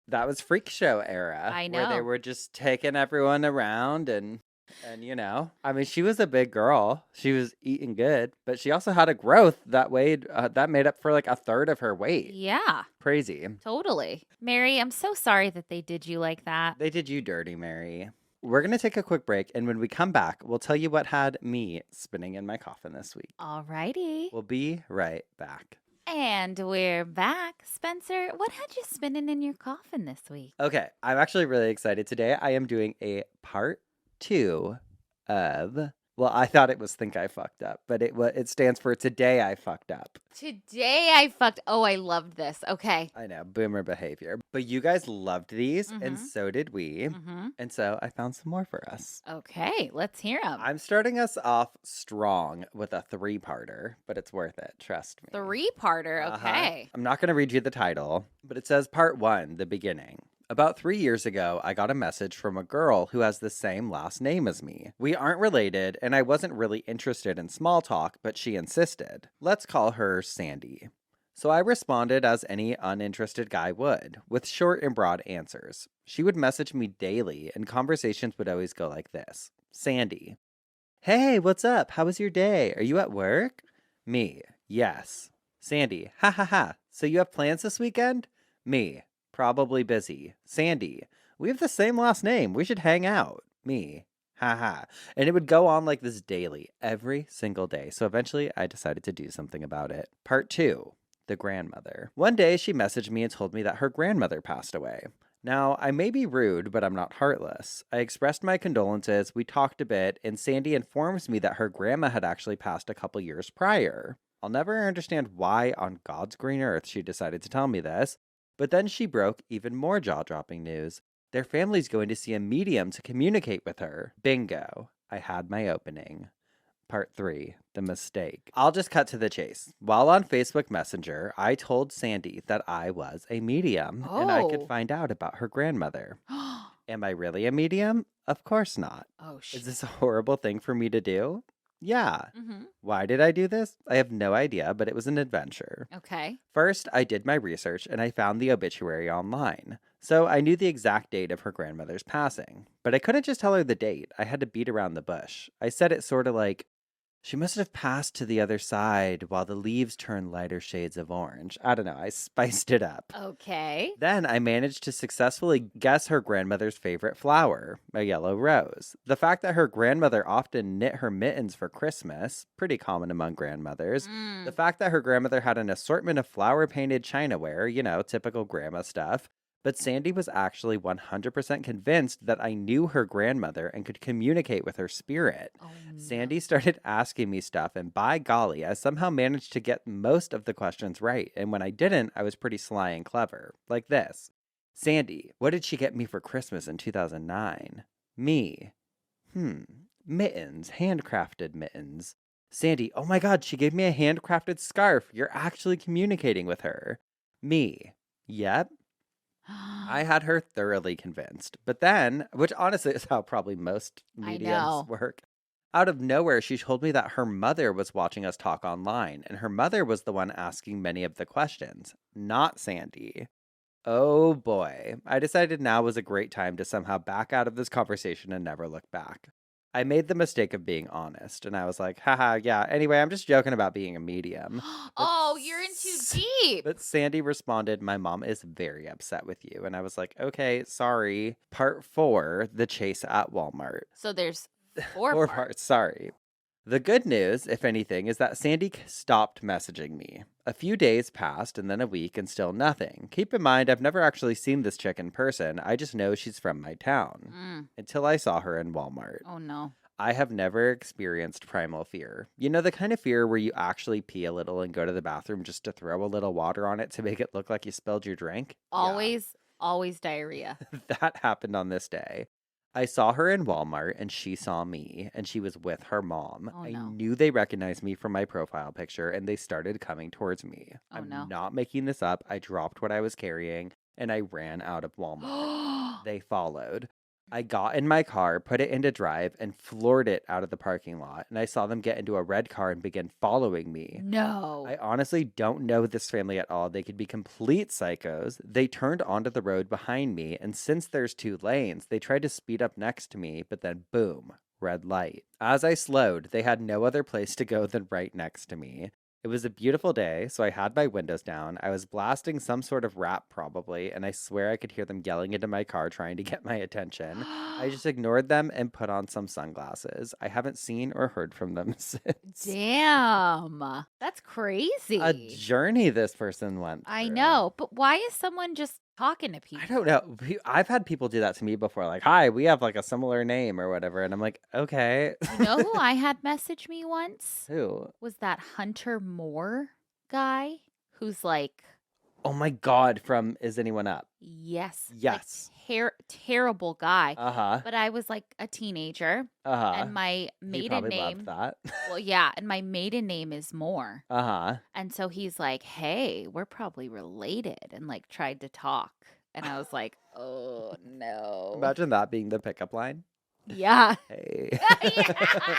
Speaker 1: that was freak show era.
Speaker 2: I
Speaker 1: Where they
Speaker 2: know.
Speaker 1: were just taking everyone around and I mean, she was a big girl. She was eating good, but she also had a growth that weighed, that made up for like a third of her weight.
Speaker 2: Yeah,
Speaker 1: Crazy.
Speaker 2: totally. Mary, I'm so sorry that they did you like that.
Speaker 1: They did you dirty, Mary. We're going to take a quick break, and when we come back, we'll tell you what had me spinning in my coffin this week.
Speaker 2: Alrighty.
Speaker 1: We'll be right back.
Speaker 2: And we're back. Spencer, what had you spinning in your coffin this week?
Speaker 1: Okay, I'm actually really excited. Today I am doing a part 2 of, well, I thought it was Think I Fucked Up, but it stands for Today I Fucked Up.
Speaker 2: Today I fucked. Oh, I loved this. Okay.
Speaker 1: I know, boomer behavior. But you guys loved these, and
Speaker 2: Mhm.
Speaker 1: so did we.
Speaker 2: Mm-hmm.
Speaker 1: And so I found some more for us.
Speaker 2: Okay, let's hear them.
Speaker 1: I'm starting us off strong with a 3-parter, but it's worth it. Trust me.
Speaker 2: 3-parter. Okay.
Speaker 1: I'm not going to read you the title, but it says Part 1, the beginning. About 3 years ago, I got a message from a girl who has the same last name as me. We aren't related, and I wasn't really interested in small talk, but she insisted. Let's call her Sandy. So I responded as any uninterested guy would, with short and broad answers. She would message me daily, and conversations would always go like this. Sandy. Hey, what's up? How was your day? Are you at work? Me. Yes. Sandy. Ha ha ha. So you have plans this weekend? Me. Probably busy. Sandy. We have the same last name. We should hang out. Me. Ha ha. And it would go on like this daily, every single day. So eventually I decided to do something about it. Part 2. The grandmother. One day she messaged me and told me that her grandmother passed away. Now, I may be rude, but I'm not heartless. I expressed my condolences, we talked a bit, and Sandy informs me that her grandma had actually passed a couple years prior. I'll never understand why on God's green earth she decided to tell me this, but then she broke even more jaw-dropping news. Their family's going to see a medium to communicate with her. Bingo. I had my opening. Part 3, the mistake. I'll just cut to the chase. While on Facebook Messenger, I told Sandy that I was a medium and I could
Speaker 2: Oh.
Speaker 1: find out about her grandmother. Am I really a medium? Of course not.
Speaker 2: Oh,
Speaker 1: Is
Speaker 2: shit.
Speaker 1: this a horrible thing for me to do? Yeah.
Speaker 2: Mm-hmm.
Speaker 1: Why did I do this? I have no idea, but it was an adventure.
Speaker 2: Okay.
Speaker 1: First, I did my research and I found the obituary online. So I knew the exact date of her grandmother's passing. But I couldn't just tell her the date. I had to beat around the bush. I said it sort of like, she must have passed to the other side while the leaves turn lighter shades of orange. I don't know, I spiced it up.
Speaker 2: Okay.
Speaker 1: Then I managed to successfully guess her grandmother's favorite flower, a yellow rose. The fact that her grandmother often knit her mittens for Christmas, pretty common among grandmothers. The fact that her grandmother had an assortment of flower-painted chinaware, you know, typical grandma stuff. But Sandy was actually 100% convinced that I knew her grandmother and could communicate with her spirit.
Speaker 2: Oh, no.
Speaker 1: Sandy started asking me stuff, and by golly, I somehow managed to get most of the questions right. And when I didn't, I was pretty sly and clever. Like this. Sandy, what did she get me for Christmas in 2009? Me. Mittens. Handcrafted mittens. Sandy, oh my God, she gave me a handcrafted scarf. You're actually communicating with her. Me. Yep. I had her thoroughly convinced. But then, which honestly is how probably most
Speaker 2: I
Speaker 1: mediums
Speaker 2: know.
Speaker 1: work, out of nowhere, she told me that her mother was watching us talk online, and her mother was the one asking many of the questions, not Sandy. Oh boy. I decided now was a great time to somehow back out of this conversation and never look back. I made the mistake of being honest, and I was like, haha, yeah, anyway, I'm just joking about being a medium.
Speaker 2: Oh, you're in too deep.
Speaker 1: But Sandy responded, my mom is very upset with you. And I was like, okay, sorry. Part 4, the chase at Walmart.
Speaker 2: So there's 4
Speaker 1: 4
Speaker 2: parts.
Speaker 1: parts, sorry. The good news, if anything, is that Sandy stopped messaging me. A few days passed and then a week and still nothing. Keep in mind, I've never actually seen this chick in person. I just know she's from my town. Until I saw her in Walmart.
Speaker 2: Oh, no.
Speaker 1: I have never experienced primal fear. You know, the kind of fear where you actually pee a little and go to the bathroom just to throw a little water on it to make it look like you spilled your drink?
Speaker 2: Always diarrhea.
Speaker 1: That happened on this day. I saw her in Walmart and she saw me and she was with her mom.
Speaker 2: Oh,
Speaker 1: I
Speaker 2: no.
Speaker 1: knew they recognized me from my profile picture and they started coming towards me.
Speaker 2: Oh,
Speaker 1: I'm
Speaker 2: no.
Speaker 1: not making this up. I dropped what I was carrying and I ran out of Walmart. They followed. I got in my car, put it into drive, and floored it out of the parking lot. And I saw them get into a red car and begin following me.
Speaker 2: No.
Speaker 1: I honestly don't know this family at all. They could be complete psychos. They turned onto the road behind me, and since there's 2 lanes, they tried to speed up next to me, but then boom, red light. As I slowed, they had no other place to go than right next to me. It was a beautiful day, so I had my windows down. I was blasting some sort of rap probably, and I swear I could hear them yelling into my car trying to get my attention. I just ignored them and put on some sunglasses. I haven't seen or heard from them since.
Speaker 2: Damn. That's crazy.
Speaker 1: A journey this person went through.
Speaker 2: I know, but why is someone just talking to people?
Speaker 1: I don't know. I've had people do that to me before, like, hi, we have like a similar name or whatever. And I'm like, okay.
Speaker 2: You know who I had message me once?
Speaker 1: Who?
Speaker 2: Was that Hunter Moore guy who's like,
Speaker 1: oh my God, from Is Anyone Up?
Speaker 2: Yes.
Speaker 1: Yes.
Speaker 2: Like, terrible guy.
Speaker 1: Uh-huh.
Speaker 2: But I was like a teenager.
Speaker 1: Uh-huh.
Speaker 2: And my
Speaker 1: He
Speaker 2: maiden
Speaker 1: probably
Speaker 2: name.
Speaker 1: loved that.
Speaker 2: Well, yeah. And my maiden name is Moore.
Speaker 1: Uh-huh.
Speaker 2: And so he's like, hey, we're probably related. And like tried to talk. And I was like, oh, no.
Speaker 1: Imagine that being the pickup line.
Speaker 2: Yeah.
Speaker 1: Hey.
Speaker 2: Yeah.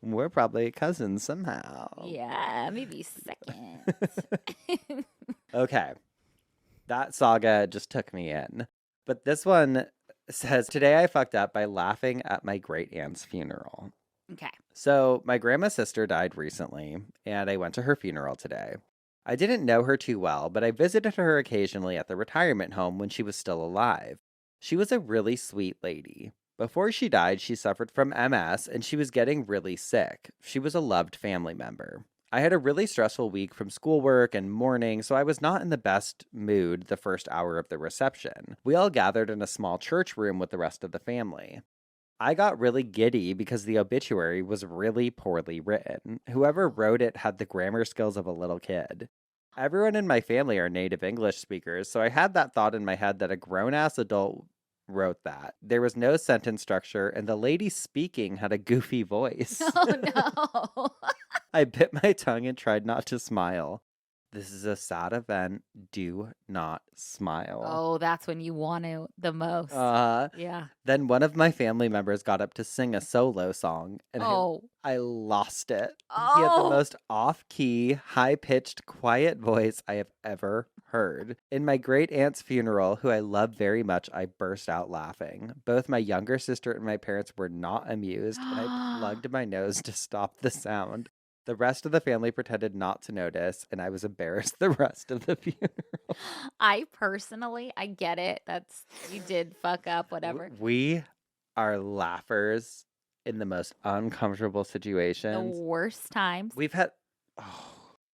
Speaker 1: We're probably cousins somehow.
Speaker 2: Yeah, maybe second.
Speaker 1: Okay. That saga just took me in. But this one says, today I fucked up by laughing at my great aunt's funeral.
Speaker 2: Okay.
Speaker 1: So my grandma's sister died recently, and I went to her funeral today. I didn't know her too well, but I visited her occasionally at the retirement home when she was still alive. She was a really sweet lady. Before she died, she suffered from MS, and she was getting really sick. She was a loved family member. I had a really stressful week from schoolwork and mourning, so I was not in the best mood the first hour of the reception. We all gathered in a small church room with the rest of the family. I got really giddy because the obituary was really poorly written. Whoever wrote it had the grammar skills of a little kid. Everyone in my family are native English speakers, so I had that thought in my head that a grown-ass adult wrote that. There was no sentence structure, and the lady speaking had a goofy voice.
Speaker 2: Oh, no.
Speaker 1: I bit my tongue and tried not to smile. This is a sad event. Do not smile.
Speaker 2: Oh, that's when you want to the most. Yeah.
Speaker 1: Then one of my family members got up to sing a solo song, and
Speaker 2: Oh.
Speaker 1: I lost it. He had the
Speaker 2: Oh.
Speaker 1: most off-key, high-pitched, quiet voice I have ever heard. In my great aunt's funeral, who I love very much, I burst out laughing. Both my younger sister and my parents were not amused, and I plugged my nose to stop the sound. The rest of the family pretended not to notice, and I was embarrassed the rest of the funeral.
Speaker 2: I personally, I get it. You did fuck up, whatever.
Speaker 1: We are laughers in the most uncomfortable
Speaker 2: The
Speaker 1: situations.
Speaker 2: worst times.
Speaker 1: We've had...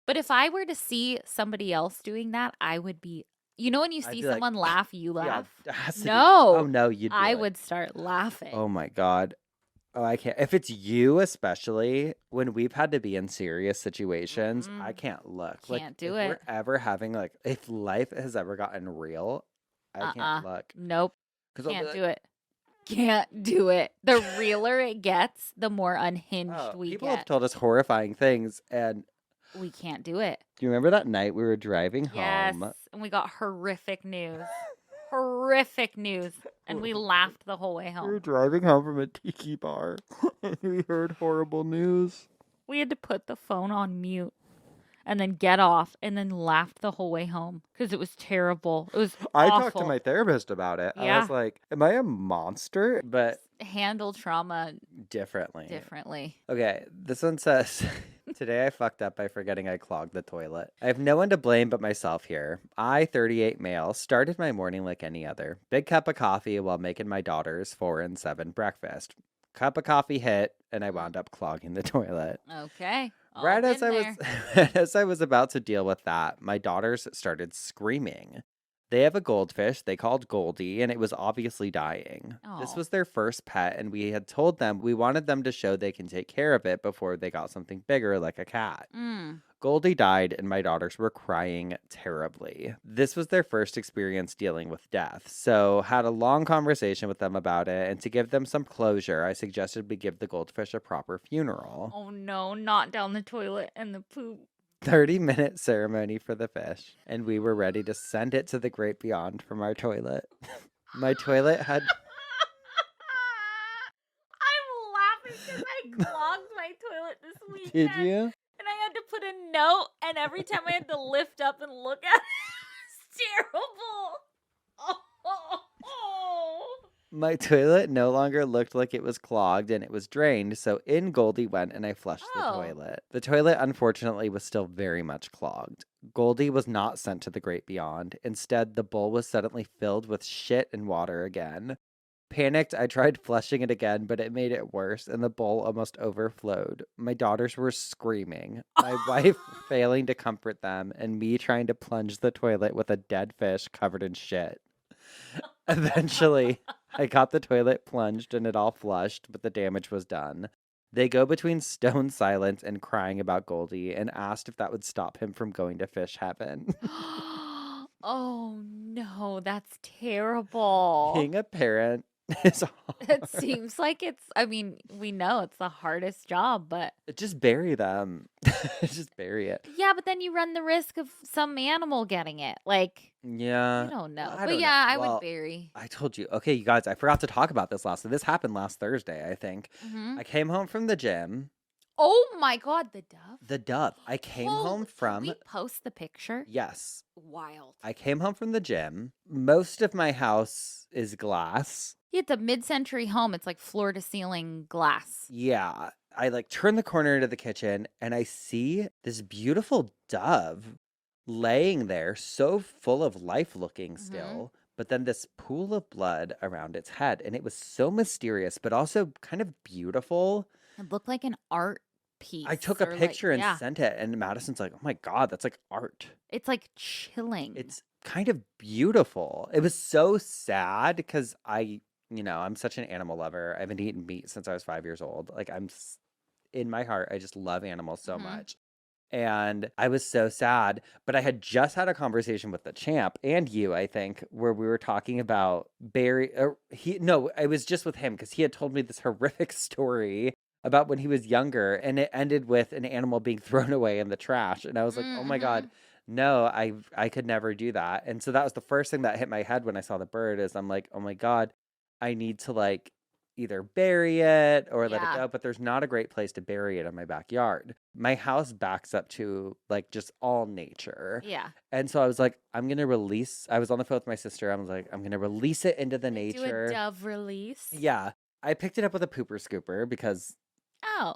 Speaker 2: But if I were to see somebody else doing that, I would be, you know, when you
Speaker 1: I'd
Speaker 2: see
Speaker 1: be like,
Speaker 2: someone laugh, you
Speaker 1: Yeah,
Speaker 2: laugh.
Speaker 1: it has to be-
Speaker 2: No.
Speaker 1: Oh, no, you'd be
Speaker 2: I
Speaker 1: like,
Speaker 2: would start laughing.
Speaker 1: oh my God. Oh, I can't. If it's you, especially when we've had to be in serious situations, I can't look.
Speaker 2: Can't do
Speaker 1: if
Speaker 2: it.
Speaker 1: We're ever having if life has ever gotten real, I can't look.
Speaker 2: Nope.
Speaker 1: 'Cause I'll be
Speaker 2: Can't
Speaker 1: like,
Speaker 2: do it. Can't do it. The realer it gets, the more unhinged we
Speaker 1: people have
Speaker 2: get.
Speaker 1: told us horrifying things, and
Speaker 2: We can't do it.
Speaker 1: Do you remember that night we were driving
Speaker 2: Yes.
Speaker 1: home?
Speaker 2: And we got horrific news. Horrific news. And we laughed the whole way
Speaker 1: We were
Speaker 2: home.
Speaker 1: driving home from a tiki bar and we heard horrible news.
Speaker 2: We had to put the phone on mute and then get off and then laughed the whole way home because it was terrible. It was
Speaker 1: I
Speaker 2: awful.
Speaker 1: talked to my therapist about it. I
Speaker 2: Yeah.
Speaker 1: was like, am I a monster? But
Speaker 2: Handle trauma
Speaker 1: differently. Okay, this one says, today I fucked up by forgetting I clogged the toilet. I have no one to blame but myself here. I, 38 male, started my morning like any other. Big cup of coffee while making my daughter's 4 and 7 breakfast. Cup of coffee hit, and I wound up clogging the toilet.
Speaker 2: Okay.
Speaker 1: Right as I was about to deal with that, my daughters started screaming. They have a goldfish they called Goldie, and it was obviously dying. This
Speaker 2: Aw.
Speaker 1: was their first pet, and we had told them we wanted them to show they can take care of it before they got something bigger like a cat. Goldie died, and my daughters were crying terribly. This was their first experience dealing with death, so had a long conversation with them about it, and to give them some closure, I suggested we give the goldfish a proper funeral.
Speaker 2: Oh no, not down the toilet and the poop.
Speaker 1: 30-minute ceremony for the fish, and we were ready to send it to the great beyond from our toilet. My toilet had...
Speaker 2: I'm laughing because I clogged my toilet this weekend.
Speaker 1: Did you?
Speaker 2: And I had to put a note, and every time I had to lift up and look at it, it's terrible.
Speaker 1: My toilet no longer looked like it was clogged and it was drained, so in Goldie went and I flushed the toilet. The toilet, unfortunately, was still very much clogged. Goldie was not sent to the great beyond. Instead, the bowl was suddenly filled with shit and water again. Panicked, I tried flushing it again, but it made it worse, and the bowl almost overflowed. My daughters were screaming, my wife failing to comfort them, and me trying to plunge the toilet with a dead fish covered in shit. Eventually, I got the toilet plunged and it all flushed, but the damage was done. They go between stone silence and crying about Goldie and asked if that would stop him from going to fish heaven.
Speaker 2: Oh no, that's terrible.
Speaker 1: Being a parent is hard.
Speaker 2: It seems like I mean, we know it's the hardest job, but
Speaker 1: Just bury them. Just bury it.
Speaker 2: yeah, but then you run the risk of some animal getting it. Like,
Speaker 1: Yeah.
Speaker 2: I don't know.
Speaker 1: I
Speaker 2: But
Speaker 1: don't
Speaker 2: yeah,
Speaker 1: know.
Speaker 2: I
Speaker 1: Well,
Speaker 2: would bury.
Speaker 1: I told you. Okay, you guys, I forgot to talk about this this happened last Thursday, I think. I came home from the gym.
Speaker 2: Oh my God, the dove.
Speaker 1: The dove. I came home from...
Speaker 2: Can we post the picture?
Speaker 1: Yes.
Speaker 2: Wild.
Speaker 1: I came home from the gym. Most of my house is glass.
Speaker 2: Yeah, it's a mid-century home. It's like floor to ceiling glass.
Speaker 1: Yeah. I like turn the corner into the kitchen and I see this beautiful dove laying there, so full of life looking still, but then this pool of blood around its head. And it was so mysterious, but also kind of beautiful.
Speaker 2: It looked like an art piece.
Speaker 1: I took a picture and sent it, and Madison's like, oh my God, that's like art.
Speaker 2: It's like chilling.
Speaker 1: It's kind of beautiful. It was so sad because I'm such an animal lover. I haven't eaten meat since I was 5 years old. Like in my heart, I just love animals so much. And I was so sad, but I had just had a conversation with the champ and you, I think, where we were talking about Barry. I was just with him because he had told me this horrific story about when he was younger, and it ended with an animal being thrown away in the trash. And I was like, oh my God, no, I could never do that. And so that was the first thing that hit my head when I saw the bird is I'm like, oh my God, I need to like either bury it or let it go, but there's not a great place to bury it in my backyard. My house backs up to like just all nature.
Speaker 2: Yeah.
Speaker 1: And so I was like, I was on the phone with my sister. I was like, I'm going to release it into the nature.
Speaker 2: Do a dove release.
Speaker 1: Yeah. I picked it up with a pooper scooper because...
Speaker 2: Oh.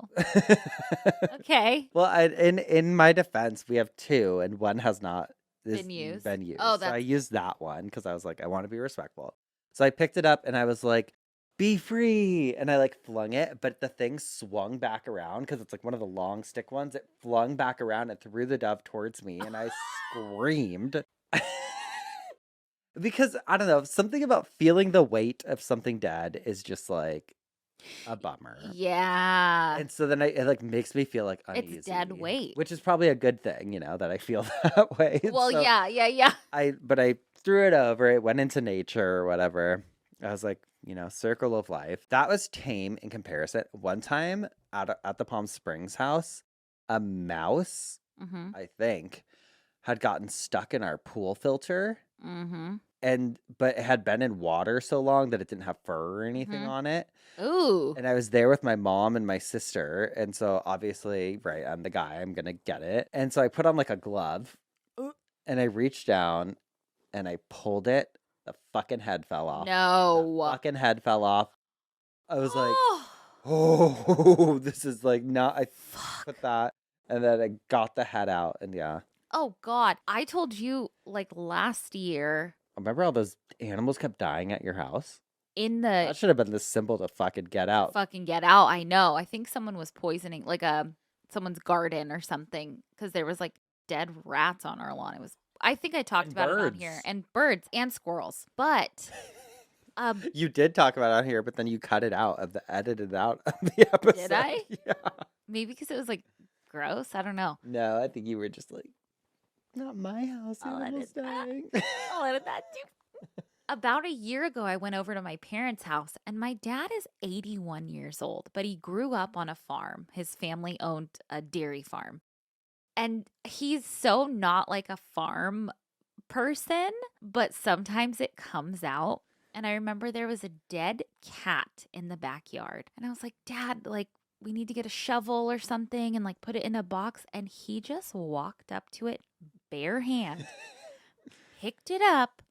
Speaker 2: Okay.
Speaker 1: Well, in my defense, we have two and one has not
Speaker 2: been used.
Speaker 1: Oh, so I used that one because I was like, I want to be respectful. So I picked it up and I was like, be free. And I like flung it, but the thing swung back around because it's like one of the long stick ones. It flung back around and threw the dove towards me and I screamed. Because I don't know, something about feeling the weight of something dead is just like a bummer.
Speaker 2: Yeah.
Speaker 1: And so then it like makes me feel like uneasy.
Speaker 2: It's dead weight.
Speaker 1: Which is probably a good thing, that I feel that way.
Speaker 2: Well,
Speaker 1: so
Speaker 2: yeah.
Speaker 1: But I threw it over. It went into nature or whatever. I was like, circle of life. That was tame in comparison. One time at the Palm Springs house, a mouse I think, had gotten stuck in our pool filter.
Speaker 2: Mm-hmm.
Speaker 1: But it had been in water so long that it didn't have fur or anything
Speaker 2: Mm-hmm.
Speaker 1: on it.
Speaker 2: Ooh.
Speaker 1: And I was there with my mom and my sister. And so obviously, right, I'm the guy, I'm going to get it. And so I put on like a glove and I reached down and I pulled it. The fucking head fell off.
Speaker 2: No.
Speaker 1: The fucking head fell off. I was like,
Speaker 2: Oh.
Speaker 1: oh, this is like not, I
Speaker 2: Fuck.
Speaker 1: put that. And then I got the head out and yeah.
Speaker 2: Oh, God. I told you like last year
Speaker 1: Remember all those animals kept dying at your house?
Speaker 2: in the
Speaker 1: That should have been this simple to fucking get out.
Speaker 2: fucking get out. I know. I think someone was poisoning like someone's garden or something because there was like dead rats on our lawn. It was. I think I talked
Speaker 1: And
Speaker 2: about it on here,
Speaker 1: birds.
Speaker 2: and birds and squirrels. But
Speaker 1: You did talk about it on here, but then you cut it out edited out of the episode.
Speaker 2: Did I?
Speaker 1: Yeah.
Speaker 2: Maybe because it was like gross. I don't know.
Speaker 1: No, I think you were just like, not my house.
Speaker 2: I'll
Speaker 1: Animals
Speaker 2: edit that.
Speaker 1: dying.
Speaker 2: I'll edit that too. About a year ago, I went over to my parents' house, and my dad is 81 years old, but he grew up on a farm. His family owned a dairy farm. And he's so not like a farm person, but sometimes it comes out. And I remember there was a dead cat in the backyard. And I was like, Dad, like, we need to get a shovel or something and like put it in a box. And he just walked up to it bare hand, picked it up,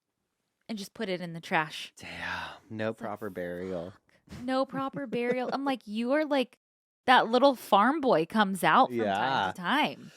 Speaker 2: and just put it in the trash.
Speaker 1: Damn. No proper burial.
Speaker 2: No proper burial. I'm like, you are like that little farm boy comes out from
Speaker 1: Yeah.
Speaker 2: time to time.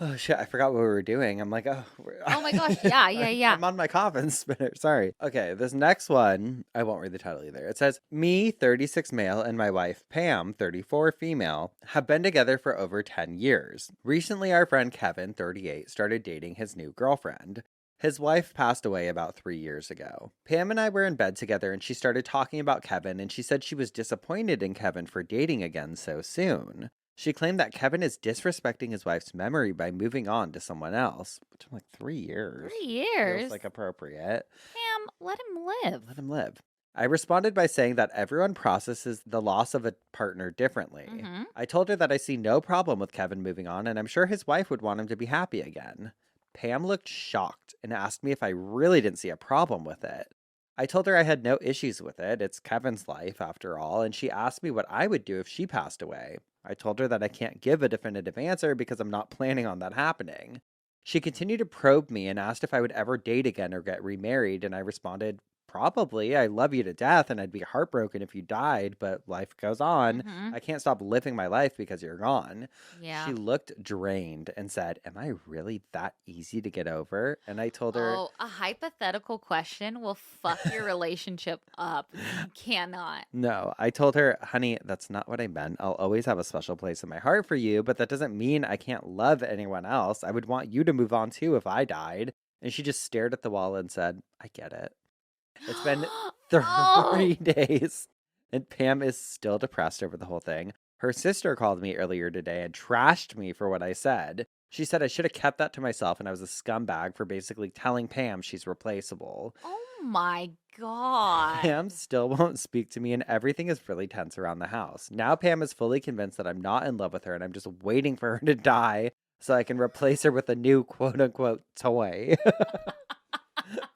Speaker 1: Oh shit, I forgot what we were doing. I'm like, oh
Speaker 2: my gosh, yeah.
Speaker 1: I'm on my coffin spinner. Sorry. Okay, this next one, I won't read the title either. It says, me, 36 male, and my wife, Pam, 34 female, have been together for over 10 years. Recently, our friend Kevin, 38, started dating his new girlfriend. His wife passed away about 3 years ago. Pam and I were in bed together and she started talking about Kevin and she said she was disappointed in Kevin for dating again so soon. She claimed that Kevin is disrespecting his wife's memory by moving on to someone else. Which I'm like, 3 years.
Speaker 2: 3 years?
Speaker 1: Feels like appropriate.
Speaker 2: Pam, let him live.
Speaker 1: Let him live. I responded by saying that everyone processes the loss of a partner differently.
Speaker 2: Mhm.
Speaker 1: I told her that I see no problem with Kevin moving on and I'm sure his wife would want him to be happy again. Pam looked shocked and asked me if I really didn't see a problem with it. I told her I had no issues with it. It's Kevin's life, after all, and she asked me what I would do if she passed away. I told her that I can't give a definitive answer because I'm not planning on that happening. She continued to probe me and asked if I would ever date again or get remarried, and I responded, probably. I love you to death and I'd be heartbroken if you died, but life goes on.
Speaker 2: Mhm.
Speaker 1: I can't stop living my life because you're gone.
Speaker 2: Yeah.
Speaker 1: She looked drained and said, am I really that easy to get over? And I told her,
Speaker 2: Oh, a hypothetical question will fuck your relationship up. You cannot.
Speaker 1: no. I told her, honey, that's not what I meant. I'll always have a special place in my heart for you, but that doesn't mean I can't love anyone else. I would want you to move on too if I died. And she just stared at the wall and said, I get it. It's been 30
Speaker 2: Oh!
Speaker 1: days, and Pam is still depressed over the whole thing. Her sister called me earlier today and trashed me for what I said. She said I should have kept that to myself and I was a scumbag for basically telling Pam she's replaceable.
Speaker 2: Oh my God.
Speaker 1: Pam still won't speak to me and everything is really tense around the house. Now Pam is fully convinced that I'm not in love with her and I'm just waiting for her to die so I can replace her with a new quote-unquote toy.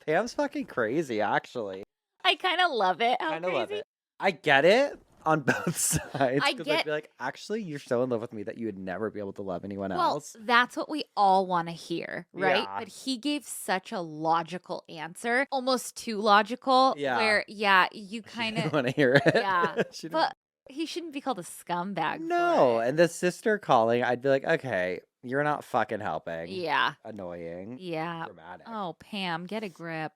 Speaker 1: Pam's fucking crazy, actually.
Speaker 2: I kind of love it. How
Speaker 1: Kind of love
Speaker 2: crazy.
Speaker 1: it. I get it on both sides.
Speaker 2: I
Speaker 1: 'Cause
Speaker 2: get-
Speaker 1: I'd be like, actually, you're so in love with me that you would never be able to love anyone
Speaker 2: Well,
Speaker 1: else.
Speaker 2: that's what we all want to hear, right?
Speaker 1: Yeah.
Speaker 2: But he gave such a logical answer, almost too logical,
Speaker 1: Yeah.
Speaker 2: where, yeah, you
Speaker 1: She
Speaker 2: kind
Speaker 1: didn't
Speaker 2: of,
Speaker 1: want to hear it.
Speaker 2: yeah.
Speaker 1: She didn't-
Speaker 2: But he shouldn't be called a scumbag.
Speaker 1: no.
Speaker 2: For it.
Speaker 1: And the sister calling, I'd be like, okay, you're not fucking helping.
Speaker 2: Yeah.
Speaker 1: Annoying.
Speaker 2: Yeah.
Speaker 1: Dramatic.
Speaker 2: Oh, Pam, get a grip.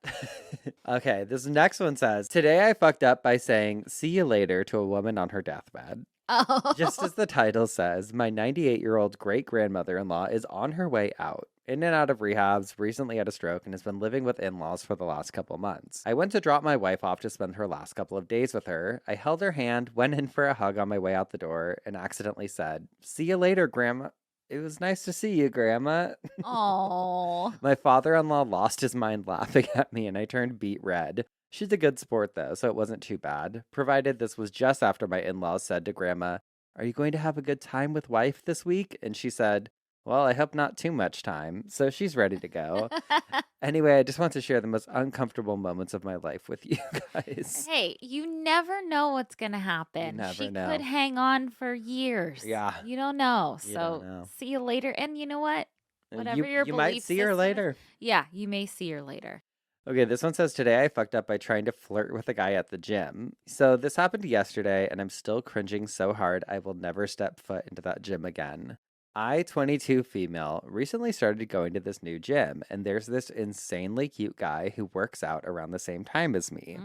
Speaker 1: Okay, this next one says, today I fucked up by saying, see you later to a woman on her deathbed.
Speaker 2: Oh.
Speaker 1: Just as the title says, my 98-year-old great-grandmother-in-law is on her way out. In and out of rehabs, recently had a stroke, and has been living with in-laws for the last couple months. I went to drop my wife off to spend her last couple of days with her. I held her hand, went in for a hug on my way out the door, and accidentally said, see you later, Grandma. It was nice to see you, Grandma.
Speaker 2: Oh.
Speaker 1: My father-in-law lost his mind laughing at me, and I turned beet red. She's a good sport, though, so it wasn't too bad. Provided this was just after my in-laws said to Grandma, are you going to have a good time with wife this week? And she said, Well, I hope not too much time. So she's ready to go. Anyway, I just want to share the most uncomfortable moments of my life with you guys.
Speaker 2: Hey, you never know what's going to
Speaker 1: You
Speaker 2: happen.
Speaker 1: never
Speaker 2: She
Speaker 1: know.
Speaker 2: could hang on for years.
Speaker 1: Yeah.
Speaker 2: You don't know.
Speaker 1: You don't
Speaker 2: So
Speaker 1: know.
Speaker 2: see you later. And you know what? Whatever your
Speaker 1: You might
Speaker 2: belief
Speaker 1: see her
Speaker 2: system is,
Speaker 1: later.
Speaker 2: yeah, you may see her later.
Speaker 1: Okay, this one says today I fucked up by trying to flirt with a guy at the gym. So this happened yesterday, and I'm still cringing so hard I will never step foot into that gym again. I, 22 female, recently started going to this new gym, and there's this insanely cute guy who works out around the same time as me.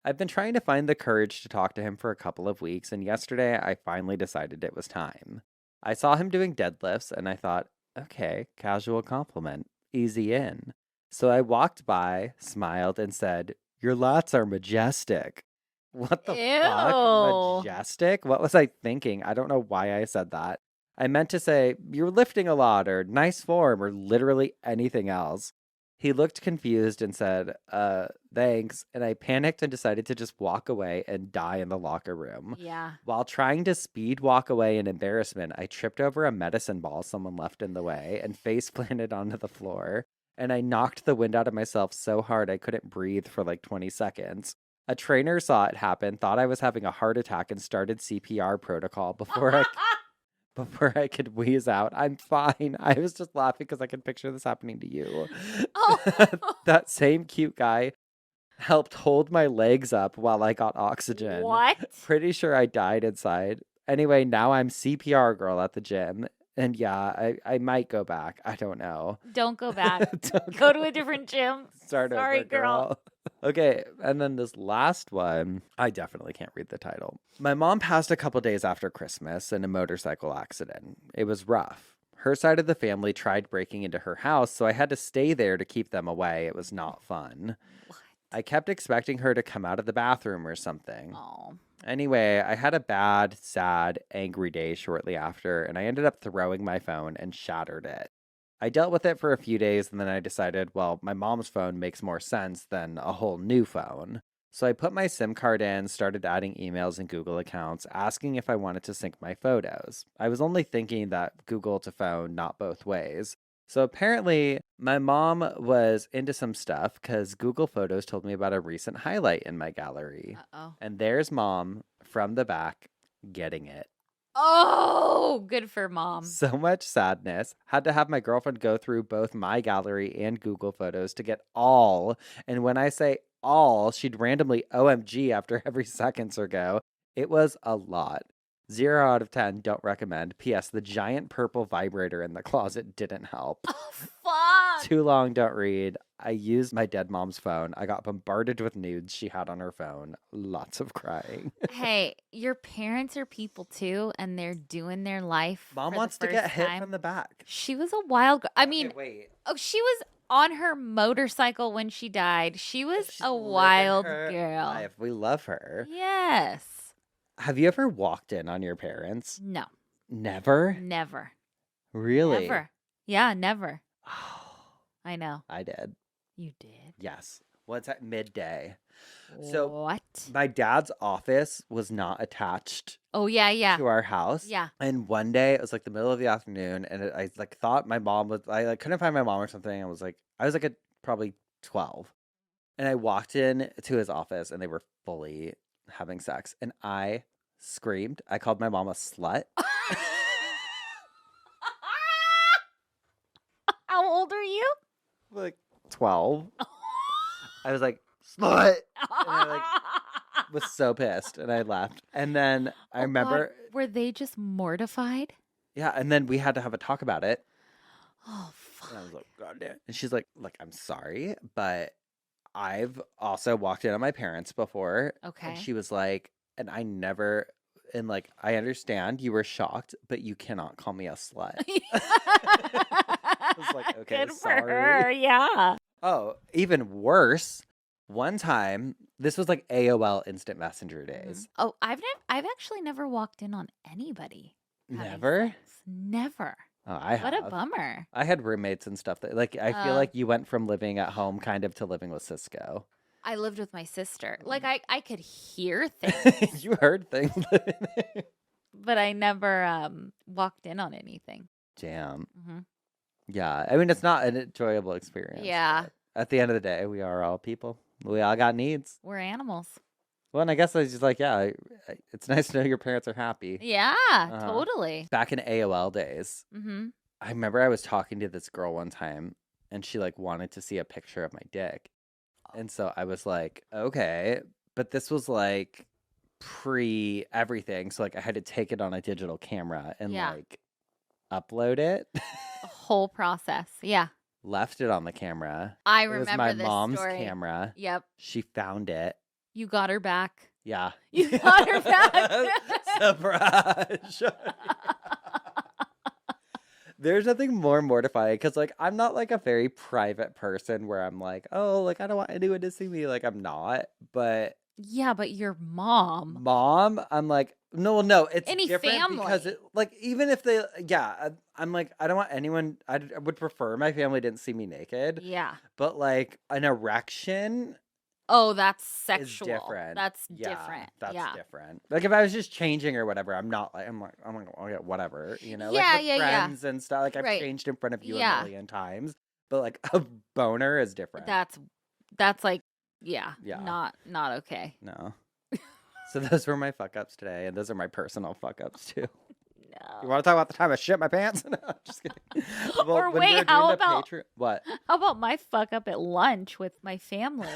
Speaker 1: I've been trying to find the courage to talk to him for a couple of weeks, and yesterday I finally decided it was time. I saw him doing deadlifts, and I thought, okay, casual compliment, easy in. So I walked by, smiled, and said, "Your lats are majestic." What the fuck?
Speaker 2: Ew.
Speaker 1: Majestic? What was I thinking? I don't know why I said that. I meant to say, "You're lifting a lot," or "nice form," or literally anything else. He looked confused and said, thanks. And I panicked and decided to just walk away and die in the locker room.
Speaker 2: Yeah.
Speaker 1: While trying to speed walk away in embarrassment, I tripped over a medicine ball someone left in the way and face planted onto the floor. And I knocked the wind out of myself so hard I couldn't breathe for like 20 seconds. A trainer saw it happen, thought I was having a heart attack, and started CPR protocol before I could wheeze out. I'm fine. I was just laughing because I could picture this happening to you.
Speaker 2: Oh.
Speaker 1: That same cute guy helped hold my legs up while I got oxygen.
Speaker 2: What?
Speaker 1: Pretty sure I died inside. Anyway, now I'm CPR girl at the gym. And yeah, I might go back. I don't know.
Speaker 2: Don't go back.
Speaker 1: Don't
Speaker 2: Go to a different gym.
Speaker 1: Start
Speaker 2: Sorry,
Speaker 1: over, girl. Okay, and then this last one, I definitely can't read the title. My mom passed a couple days after Christmas in a motorcycle accident. It was rough. Her side of the family tried breaking into her house, so I had to stay there to keep them away. It was not fun.
Speaker 2: What?
Speaker 1: I kept expecting her to come out of the bathroom or something.
Speaker 2: Oh.
Speaker 1: Anyway, I had a bad, sad, angry day shortly after, and I ended up throwing my phone and shattered it. I dealt with it for a few days, and then I decided, well, my mom's phone makes more sense than a whole new phone. So I put my SIM card in, started adding emails and Google accounts, asking if I wanted to sync my photos. I was only thinking that Google to phone, not both ways. So apparently, my mom was into some stuff because Google Photos told me about a recent highlight in my gallery.
Speaker 2: Uh-oh.
Speaker 1: And there's mom from the back getting it.
Speaker 2: Oh, good for mom.
Speaker 1: So much sadness. Had to have my girlfriend go through both my gallery and Google Photos to get all. And when I say all, she'd randomly OMG after every seconds or go. It was a lot. 0 out of 10, don't recommend. P.S. The giant purple vibrator in the closet didn't help.
Speaker 2: Oh, fuck.
Speaker 1: Too long, don't read. I used my dead mom's phone. I got bombarded with nudes she had on her phone. Lots of crying.
Speaker 2: Hey, your parents are people too, and they're doing their life.
Speaker 1: Mom
Speaker 2: for
Speaker 1: wants
Speaker 2: the
Speaker 1: to get
Speaker 2: first
Speaker 1: hit
Speaker 2: time.
Speaker 1: from the back.
Speaker 2: She was a wild girl. I mean,
Speaker 1: Okay, wait.
Speaker 2: oh, she was on her motorcycle when she died. She was
Speaker 1: She's
Speaker 2: a
Speaker 1: living
Speaker 2: wild
Speaker 1: her
Speaker 2: girl.
Speaker 1: life. We love her.
Speaker 2: Yes.
Speaker 1: Have you ever walked in on your parents?
Speaker 2: No.
Speaker 1: Never?
Speaker 2: Never.
Speaker 1: Really?
Speaker 2: Never. Yeah, never.
Speaker 1: Oh,
Speaker 2: I know.
Speaker 1: I did.
Speaker 2: You did.
Speaker 1: Yes. Once at midday. So
Speaker 2: What?
Speaker 1: my dad's office was not attached
Speaker 2: Oh, yeah.
Speaker 1: to our house.
Speaker 2: Yeah.
Speaker 1: And one day it was like the middle of the afternoon, and I like thought my mom was. I like couldn't find my mom or something. I was like at probably 12, and I walked in to his office, and they were fully having sex, and I screamed. I called my mom a slut.
Speaker 2: How old are you?
Speaker 1: Like 12. I was like, slut. And I like was so pissed, and I left. And then I
Speaker 2: Oh,
Speaker 1: remember,
Speaker 2: God. Were they just mortified?
Speaker 1: yeah, and then we had to have a talk about it.
Speaker 2: Oh,
Speaker 1: And I was
Speaker 2: fuck.
Speaker 1: like, God damn. And she's like, I'm sorry, but I've also walked in on my parents before.
Speaker 2: Okay.
Speaker 1: And she was like, and I never, and like, I understand you were shocked, but you cannot call me a slut. I was like, okay,
Speaker 2: Good for
Speaker 1: sorry.
Speaker 2: her. Yeah.
Speaker 1: Oh, even worse. One time, this was like AOL Instant Messenger days.
Speaker 2: Oh, I've actually never walked in on anybody. having
Speaker 1: Never?
Speaker 2: sex. Never.
Speaker 1: Oh, I
Speaker 2: What
Speaker 1: have.
Speaker 2: a bummer.
Speaker 1: I had roommates and stuff that, like, I feel like you went from living at home kind of to living with Cisco.
Speaker 2: I lived with my sister. Like I could hear things,
Speaker 1: You heard things.
Speaker 2: but I never walked in on anything.
Speaker 1: Damn.
Speaker 2: Mm-hmm.
Speaker 1: Yeah. I mean, it's not an enjoyable experience.
Speaker 2: Yeah.
Speaker 1: But at the end of the day, we are all people. We all got needs.
Speaker 2: We're animals.
Speaker 1: Well, and I guess I was just like, yeah, it's nice to know your parents are happy.
Speaker 2: Yeah,
Speaker 1: Uh-huh.
Speaker 2: totally.
Speaker 1: Back in AOL days,
Speaker 2: Mm-hmm.
Speaker 1: I remember I was talking to this girl one time, and she like wanted to see a picture of my dick. And so I was like, okay. But this was like pre everything. So like I had to take it on a digital camera and like upload it.
Speaker 2: The whole process. Yeah.
Speaker 1: Left it on the camera.
Speaker 2: I
Speaker 1: It was
Speaker 2: remember
Speaker 1: my
Speaker 2: this
Speaker 1: mom's
Speaker 2: story.
Speaker 1: camera.
Speaker 2: Yep.
Speaker 1: She found it.
Speaker 2: You got her back.
Speaker 1: Yeah.
Speaker 2: You got her back.
Speaker 1: Surprise. There's nothing more mortifying because, like, I'm not like a very private person where I'm like, oh, like, I don't want anyone to see me. Like, I'm not. But
Speaker 2: Yeah, but your mom.
Speaker 1: I'm like, no, it's
Speaker 2: Any
Speaker 1: different because
Speaker 2: family.
Speaker 1: it, like, even if they, I'm like, I don't want anyone, I would prefer my family didn't see me naked.
Speaker 2: Yeah.
Speaker 1: But, like, an erection
Speaker 2: Oh, that's
Speaker 1: is
Speaker 2: sexual.
Speaker 1: different.
Speaker 2: That's
Speaker 1: Yeah,
Speaker 2: different.
Speaker 1: That's
Speaker 2: Yeah.
Speaker 1: different. Like if I was just changing or whatever, I'm like, okay, whatever, you know,
Speaker 2: Yeah,
Speaker 1: like with
Speaker 2: yeah, yeah.
Speaker 1: friends and stuff. Like I've
Speaker 2: Right.
Speaker 1: changed in front of you
Speaker 2: Yeah.
Speaker 1: a million times, but like a boner is different.
Speaker 2: That's like, yeah.
Speaker 1: Yeah.
Speaker 2: Not okay.
Speaker 1: No. So those were my fuck ups today, and those are my personal fuck ups too.
Speaker 2: No.
Speaker 1: You want to talk about the time I shit my pants? No, I'm just kidding.
Speaker 2: Or
Speaker 1: when we
Speaker 2: wait,
Speaker 1: were doing
Speaker 2: how
Speaker 1: the
Speaker 2: about-
Speaker 1: what?
Speaker 2: How about my fuck up at lunch with my family?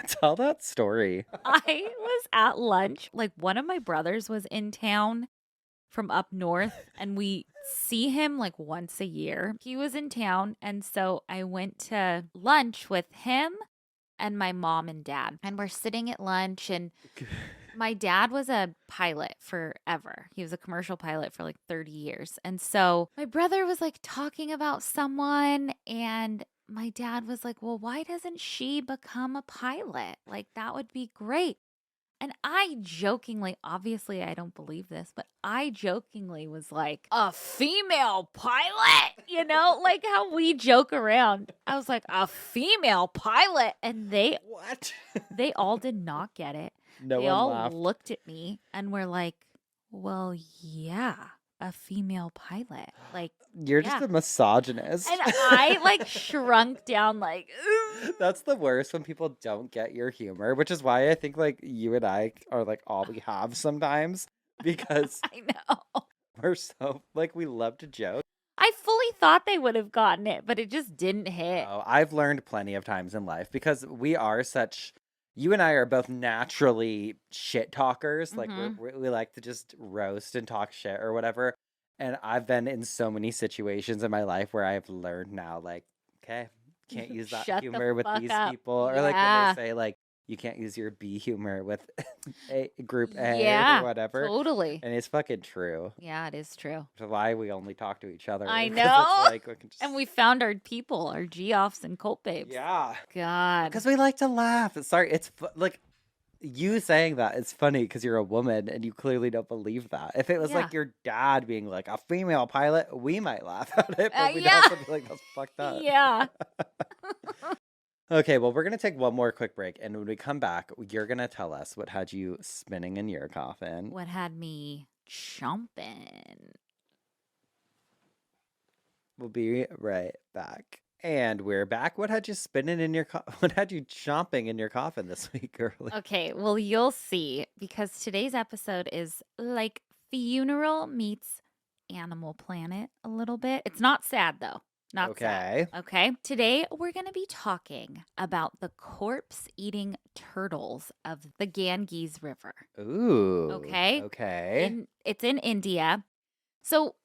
Speaker 1: Tell that story.
Speaker 2: I was at lunch. Like one of my brothers was in town from up north, and we see him like once a year. He was in town, and so I went to lunch with him and my mom and dad. And we're sitting at lunch, and my dad was a pilot forever. He was a commercial pilot for like 30 years. And so my brother was like talking about someone, and my dad was like, well, why doesn't she become a pilot? Like, that would be great. And I jokingly, obviously, I don't believe this, but I jokingly was like, a female pilot, you know, like how we joke around. I was like, a female pilot. And they all did not get it.
Speaker 1: No
Speaker 2: They
Speaker 1: one
Speaker 2: all
Speaker 1: laughed.
Speaker 2: looked at me and were like, well, yeah, a female pilot. Like,
Speaker 1: You're just
Speaker 2: yeah.
Speaker 1: a misogynist.
Speaker 2: And I like shrunk down like, "Ooh."
Speaker 1: That's the worst when people don't get your humor, which is why I think like you and I are like all we have sometimes because
Speaker 2: I know.
Speaker 1: we're so like we love to joke.
Speaker 2: I fully thought they would have gotten it, but it just didn't hit.
Speaker 1: Oh, I've learned plenty of times in life because we are such. You and I are both naturally shit talkers. Like we like to just roast and talk shit or whatever. And I've been in so many situations in my life where I've learned now, like, okay, can't use that
Speaker 2: Shut the
Speaker 1: humor with
Speaker 2: fuck
Speaker 1: these
Speaker 2: up.
Speaker 1: people. Or like when
Speaker 2: Yeah.
Speaker 1: they say like you can't use your B humor with group A
Speaker 2: Yeah,
Speaker 1: or whatever.
Speaker 2: Totally.
Speaker 1: And it's fucking true.
Speaker 2: Yeah, it is true.
Speaker 1: Which is why we only talk to each other.
Speaker 2: I
Speaker 1: 'cause
Speaker 2: know.
Speaker 1: It's like we can just...
Speaker 2: And we found our people, our G-offs and cult babes.
Speaker 1: Yeah.
Speaker 2: God.
Speaker 1: Because we like to laugh. Sorry, it's like you saying that is funny because you're a woman and you clearly don't believe that. If it was like your dad being like a female pilot, we might laugh at it, but we'd also be like, that's fucked up.
Speaker 2: Yeah.
Speaker 1: Okay, well, we're going to take one more quick break. And when we come back, you're going to tell us what had you spinning in your coffin.
Speaker 2: What had me chomping?
Speaker 1: We'll be right back. And we're back. What had you spinning in your what had you chomping in your coffin this week, girly?
Speaker 2: Okay, well, you'll see, because today's episode is like funeral meets Animal Planet a little bit. It's not sad, though. Not sad. Okay. Today, we're going to be talking about the corpse-eating turtles of the Ganges River.
Speaker 1: Ooh.
Speaker 2: Okay.
Speaker 1: Okay.
Speaker 2: It's in India. So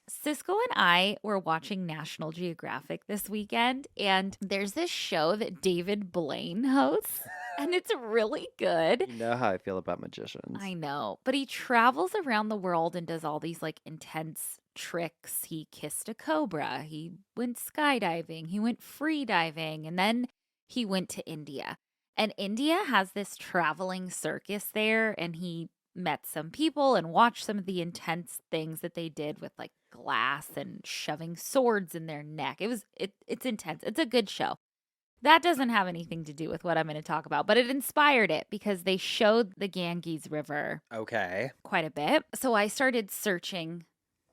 Speaker 2: Cisco and I were watching National Geographic this weekend, and there's this show that David Blaine hosts, and it's really good.
Speaker 1: You know how I feel about magicians.
Speaker 2: I know, but he travels around the world and does all these like intense tricks. He kissed a cobra, he went skydiving, he went free diving, and then he went to India. And India has this traveling circus there, and he met some people and watched some of the intense things that they did with like glass and shoving swords in their neck. It's intense. It's a good show. That doesn't have anything to do with what I'm going to talk about, but it inspired it because they showed the Ganges River
Speaker 1: Okay.
Speaker 2: quite a bit. So I started searching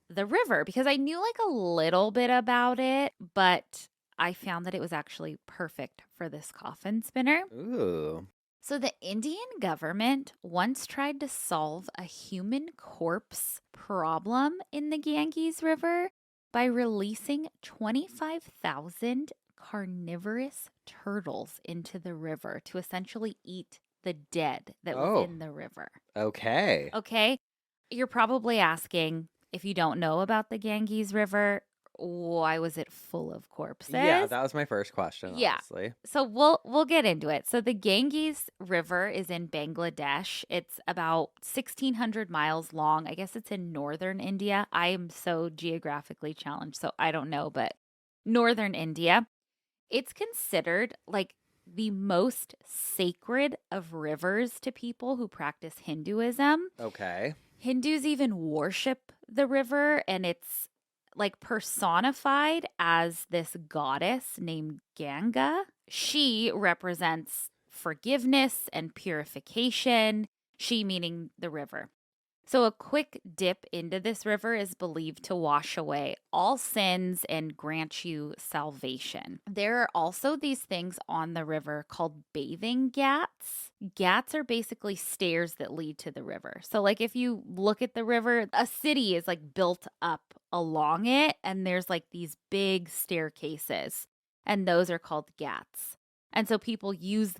Speaker 2: the river because I knew like a little bit about it, but I found that it was actually perfect for this coffin spinner.
Speaker 1: Ooh.
Speaker 2: So, the Indian government once tried to solve a human corpse problem in the Ganges River by releasing 25,000 carnivorous turtles into the river to essentially eat the dead that was
Speaker 1: Oh,
Speaker 2: in the river.
Speaker 1: okay.
Speaker 2: Okay. You're probably asking if you don't know about the Ganges River, why was it full of
Speaker 1: Yeah,
Speaker 2: corpses?
Speaker 1: that was my first question,
Speaker 2: Yeah.
Speaker 1: honestly.
Speaker 2: So we'll get into it. So the Ganges River is in Bangladesh. It's about 1600 miles long. I guess it's in northern India. I am so geographically challenged, so I don't know, but northern India. It's considered like the most sacred of rivers to people who practice Hinduism.
Speaker 1: Okay.
Speaker 2: Hindus even worship the river, and it's like personified as this goddess named Ganga. She represents forgiveness and purification, she meaning the river. So, a quick dip into this river is believed to wash away all sins and grant you salvation. There are also these things on the river called bathing ghats. Ghats are basically stairs that lead to the river. So, like, if you look at the river, a city is like built up along it, and there's like these big staircases, and those are called ghats. And so, people use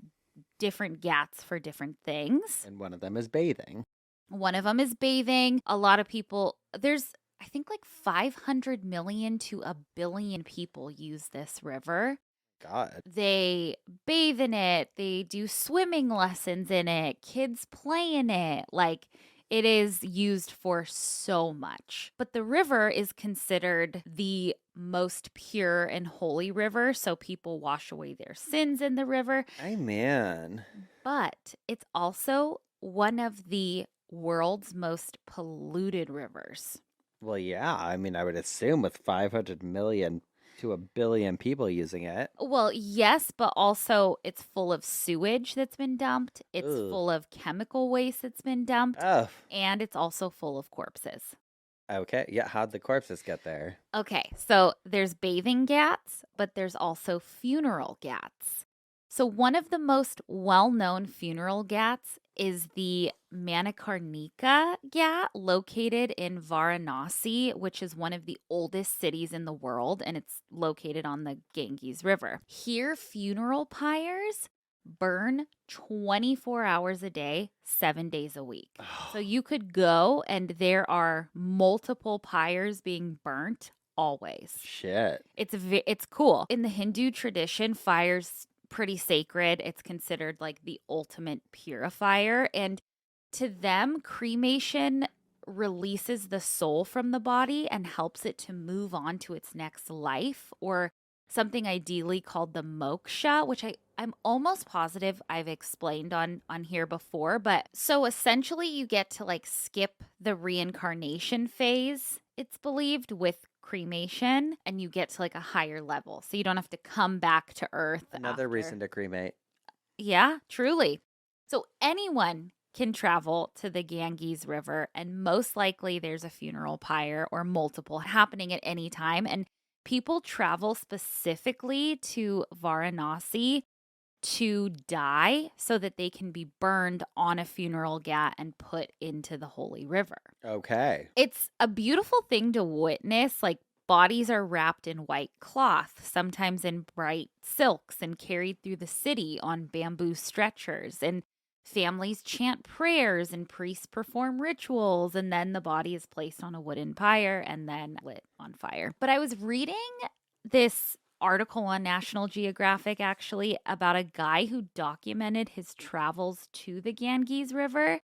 Speaker 2: different ghats for different things.
Speaker 1: And one of them is bathing.
Speaker 2: One of them is bathing. A lot of people, there's, I think, like 500 million to a billion people use this river.
Speaker 1: God.
Speaker 2: They bathe in it, they do swimming lessons in it, kids play in it. Like, it is used for so much. But the river is considered the most pure and holy river. So people wash away their sins in the river.
Speaker 1: Amen.
Speaker 2: But it's also one of the world's most polluted rivers.
Speaker 1: Well, yeah, I mean, I would assume with 500 million to a billion people using it.
Speaker 2: Well, yes, but also it's full of sewage that's been dumped. It's
Speaker 1: Ugh.
Speaker 2: full of chemical waste that's been dumped.
Speaker 1: Oh,
Speaker 2: And it's also full of corpses.
Speaker 1: okay. Yeah, how'd the corpses get there?
Speaker 2: Okay, so there's bathing ghats, but there's also funeral ghats. So one of the most well-known funeral ghats is the Manikarnika Ghat, located in Varanasi, which is one of the oldest cities in the world, and it's located on the Ganges River. Here, funeral pyres burn 24 hours a day, 7 days a week. So you could go and there are multiple pyres being burnt always.
Speaker 1: Shit.
Speaker 2: It's cool. In the Hindu tradition, fire's pretty sacred. It's considered like the ultimate purifier, and to them, cremation releases the soul from the body and helps it to move on to its next life, or something ideally called the moksha, which I'm almost positive I've explained on here before. But so essentially you get to like skip the reincarnation phase, it's believed, with cremation, and you get to like a higher level. So you don't have to come back to earth.
Speaker 1: Another
Speaker 2: after.
Speaker 1: reason to cremate.
Speaker 2: Yeah, truly. So anyone can travel to the Ganges River, and most likely there's a funeral pyre or multiple happening at any time. And people travel specifically to Varanasi to die so that they can be burned on a funeral ghat and put into the holy river.
Speaker 1: Okay.
Speaker 2: It's a beautiful thing to witness. Like, bodies are wrapped in white cloth, sometimes in bright silks, and carried through the city on bamboo stretchers. And families chant prayers and priests perform rituals. And then the body is placed on a wooden pyre and then lit on fire. But I was reading this article on National Geographic actually about a guy who documented his travels to the Ganges River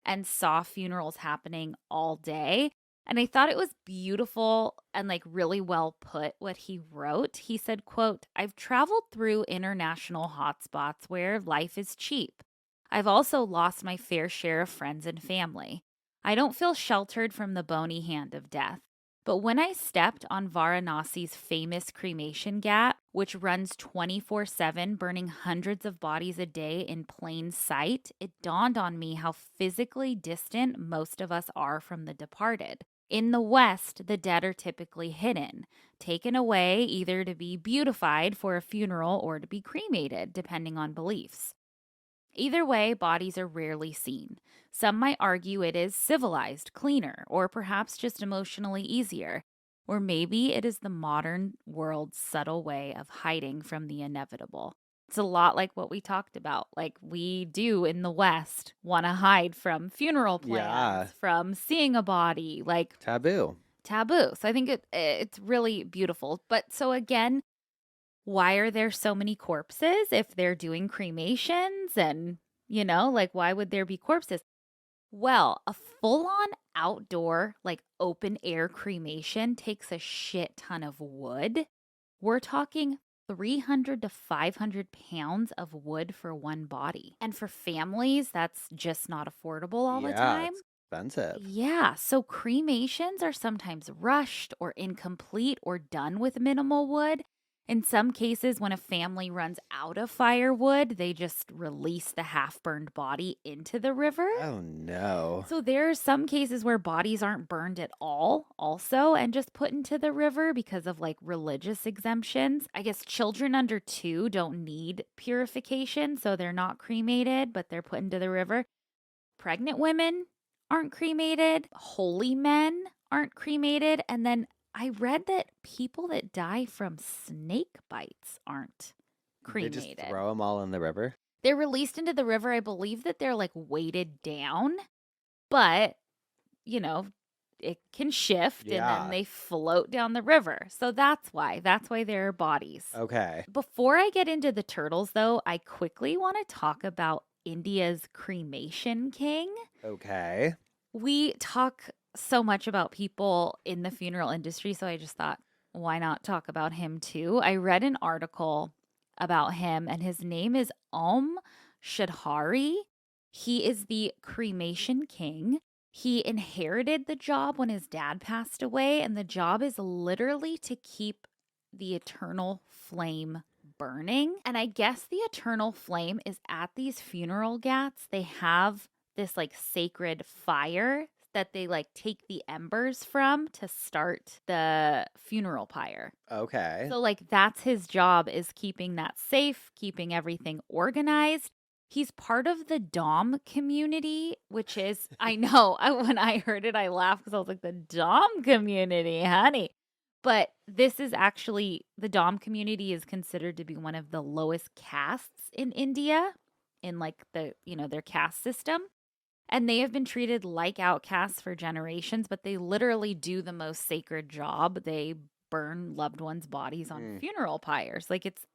Speaker 2: and saw funerals happening all day. And I thought it was beautiful and like really well put what he wrote. He said, quote, "I've traveled through international hotspots where life is cheap. I've also lost my fair share of friends and family. I don't feel sheltered from the bony hand of death. But when I stepped on Varanasi's famous cremation ghat, which runs 24/7, burning hundreds of bodies a day in plain sight, it dawned on me how physically distant most of us are from the departed. In the West, the dead are typically hidden, taken away either to be beautified for a funeral or to be cremated, depending on beliefs. Either way, bodies are rarely seen. Some might argue it is civilized, cleaner, or perhaps just emotionally easier. Or maybe it is the modern world's subtle way of hiding from the inevitable. It's a lot like what we talked about. Like we do in the West want to hide from funeral plans,
Speaker 1: Yeah.
Speaker 2: from seeing a body, like
Speaker 1: Taboo.
Speaker 2: taboo. So I think it's really beautiful. But so again, why are there so many corpses if they're doing cremations and, like why would there be corpses? Well, a full-on outdoor, like open air cremation takes a shit ton of wood. We're talking 300 to 500 pounds of wood for one body. And for families, that's just not affordable all the time.
Speaker 1: It's expensive.
Speaker 2: Yeah, so cremations are sometimes rushed or incomplete or done with minimal wood. In some cases, when a family runs out of firewood, they just release the half burned body into the river.
Speaker 1: Oh, no.
Speaker 2: So there are some cases where bodies aren't burned at all, also, and just put into the river because of like religious exemptions. I guess children under 2 don't need purification, so they're not cremated, but they're put into the river. Pregnant women aren't cremated, holy men aren't cremated, and then I read that people that die from snake bites aren't cremated.
Speaker 1: They just throw them all in the river?
Speaker 2: They're released into the river. I believe that they're like weighted down, but, it can shift and then they float down the river. So that's why there are bodies.
Speaker 1: Okay.
Speaker 2: Before I get into the turtles, though, I quickly want to talk about India's cremation king.
Speaker 1: Okay.
Speaker 2: We talk so much about people in the funeral industry, so I just thought, why not talk about him too? I read an article about him, and his name is Shadhari. He is the cremation king. He inherited the job when his dad passed away, and the job is literally to keep the eternal flame burning. And I guess the eternal flame is at these funeral gats. They have this like sacred fire that they like take the embers from to start the funeral pyre.
Speaker 1: Okay.
Speaker 2: So like that's his job, is keeping that safe, keeping everything organized. He's part of the Dom community, which is, I know, when I heard it, I laughed because I was like, the Dom community, honey. But this is actually, the Dom community is considered to be one of the lowest castes in India, in like the, their caste system. And they have been treated like outcasts for generations, but they literally do the most sacred job. They burn loved ones' bodies on funeral pyres. Like it's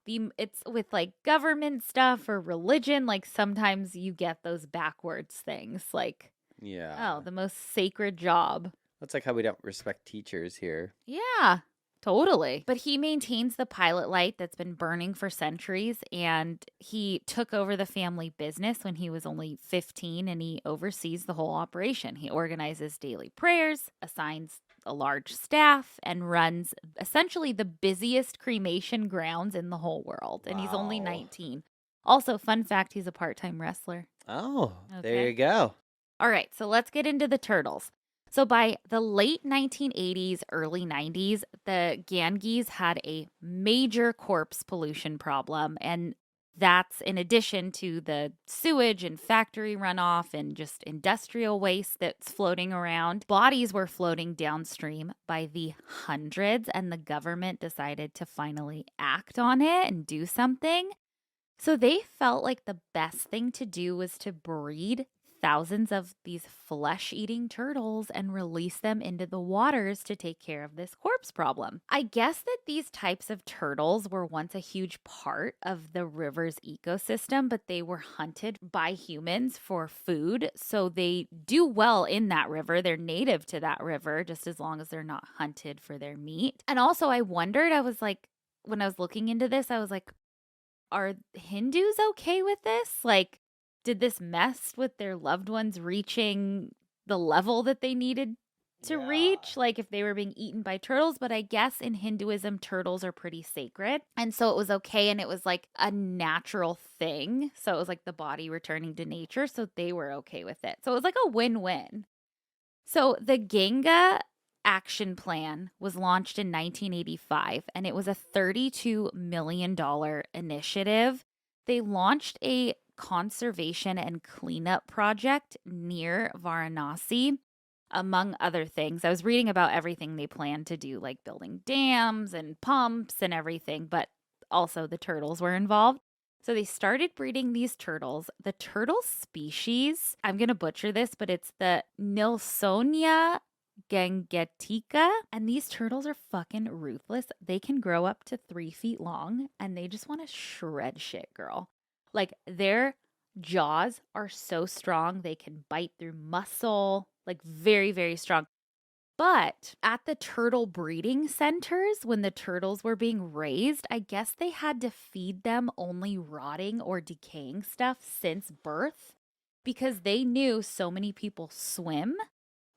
Speaker 2: with like government stuff or religion, like sometimes you get those backwards things like, oh, the most sacred job.
Speaker 1: That's like how we don't respect teachers here.
Speaker 2: Yeah. Totally. But he maintains the pilot light that's been burning for centuries, and he took over the family business when he was only 15, and he oversees the whole operation. He organizes daily prayers, assigns a large staff, and runs essentially the busiest cremation grounds in the whole world. And he's only 19. Also, fun fact, he's a part-time wrestler.
Speaker 1: Oh, there you go.
Speaker 2: All right, so let's get into the turtles. So by the late 1980s, early 90s, the Ganges had a major corpse pollution problem. And that's in addition to the sewage and factory runoff and just industrial waste that's floating around. Bodies were floating downstream by the hundreds, and the government decided to finally act on it and do something. So they felt like the best thing to do was to breed thousands of these flesh-eating turtles and release them into the waters to take care of this corpse problem. I guess that these types of turtles were once a huge part of the river's ecosystem, but they were hunted by humans for food, so they do well in that river. They're native to that river, just as long as they're not hunted for their meat. And also I wondered, I was like, when I was looking into this, I was like, are Hindus okay with this? Like, did this mess with their loved ones reaching the level that they needed to reach? Like if they were being eaten by turtles? But I guess in Hinduism, turtles are pretty sacred. And so it was okay. And it was like a natural thing. So it was like the body returning to nature. So they were okay with it. So it was like a win-win. So the Ganga action plan was launched in 1985, and it was a $32 million initiative. They launched a conservation and cleanup project near Varanasi, among other things. I was reading about everything they planned to do, like building dams and pumps and everything, but also the turtles were involved. So they started breeding these turtles. The turtle species, I'm going to butcher this, but it's the Nilsonia gangetica. And these turtles are fucking ruthless. They can grow up to 3 feet long and they just want to shred shit, girl. Like their jaws are so strong, they can bite through muscle, like very, very strong. But at the turtle breeding centers, when the turtles were being raised, I guess they had to feed them only rotting or decaying stuff since birth because they knew so many people swim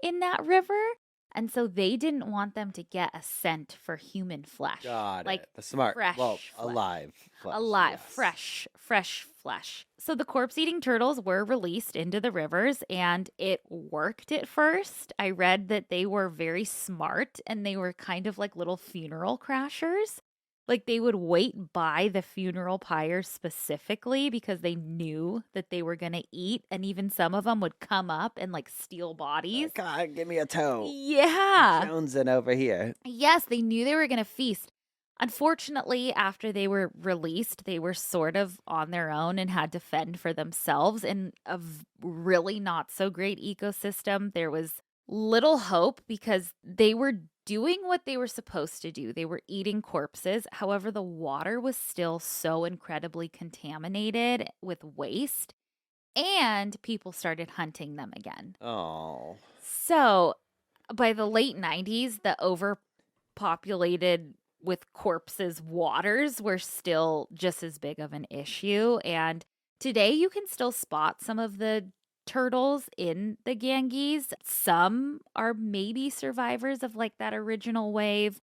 Speaker 2: in that river. And so they didn't want them to get a scent for human flesh.
Speaker 1: Got
Speaker 2: like
Speaker 1: it. The smart.
Speaker 2: fresh
Speaker 1: Well,
Speaker 2: flesh.
Speaker 1: alive. Flesh,
Speaker 2: Alive,
Speaker 1: yes.
Speaker 2: fresh flesh. So the corpse eating turtles were released into the rivers and it worked at first. I read that they were very smart and they were kind of like little funeral crashers. Like they would wait by the funeral pyre specifically because they knew that they were going to eat. And even some of them would come up and like steal bodies.
Speaker 1: God, give me a toe.
Speaker 2: Yeah.
Speaker 1: Jonesing over here.
Speaker 2: Yes, they knew they were going to feast. Unfortunately, after they were released, they were sort of on their own and had to fend for themselves in a really not so great ecosystem. There was little hope because they were doing what they were supposed to do. They were eating corpses. However, the water was still so incredibly contaminated with waste, and people started hunting them again.
Speaker 1: Oh.
Speaker 2: So by the late 90s, the overpopulated with corpses waters were still just as big of an issue. And today you can still spot some of the turtles in the Ganges. Some are maybe survivors of like that original wave.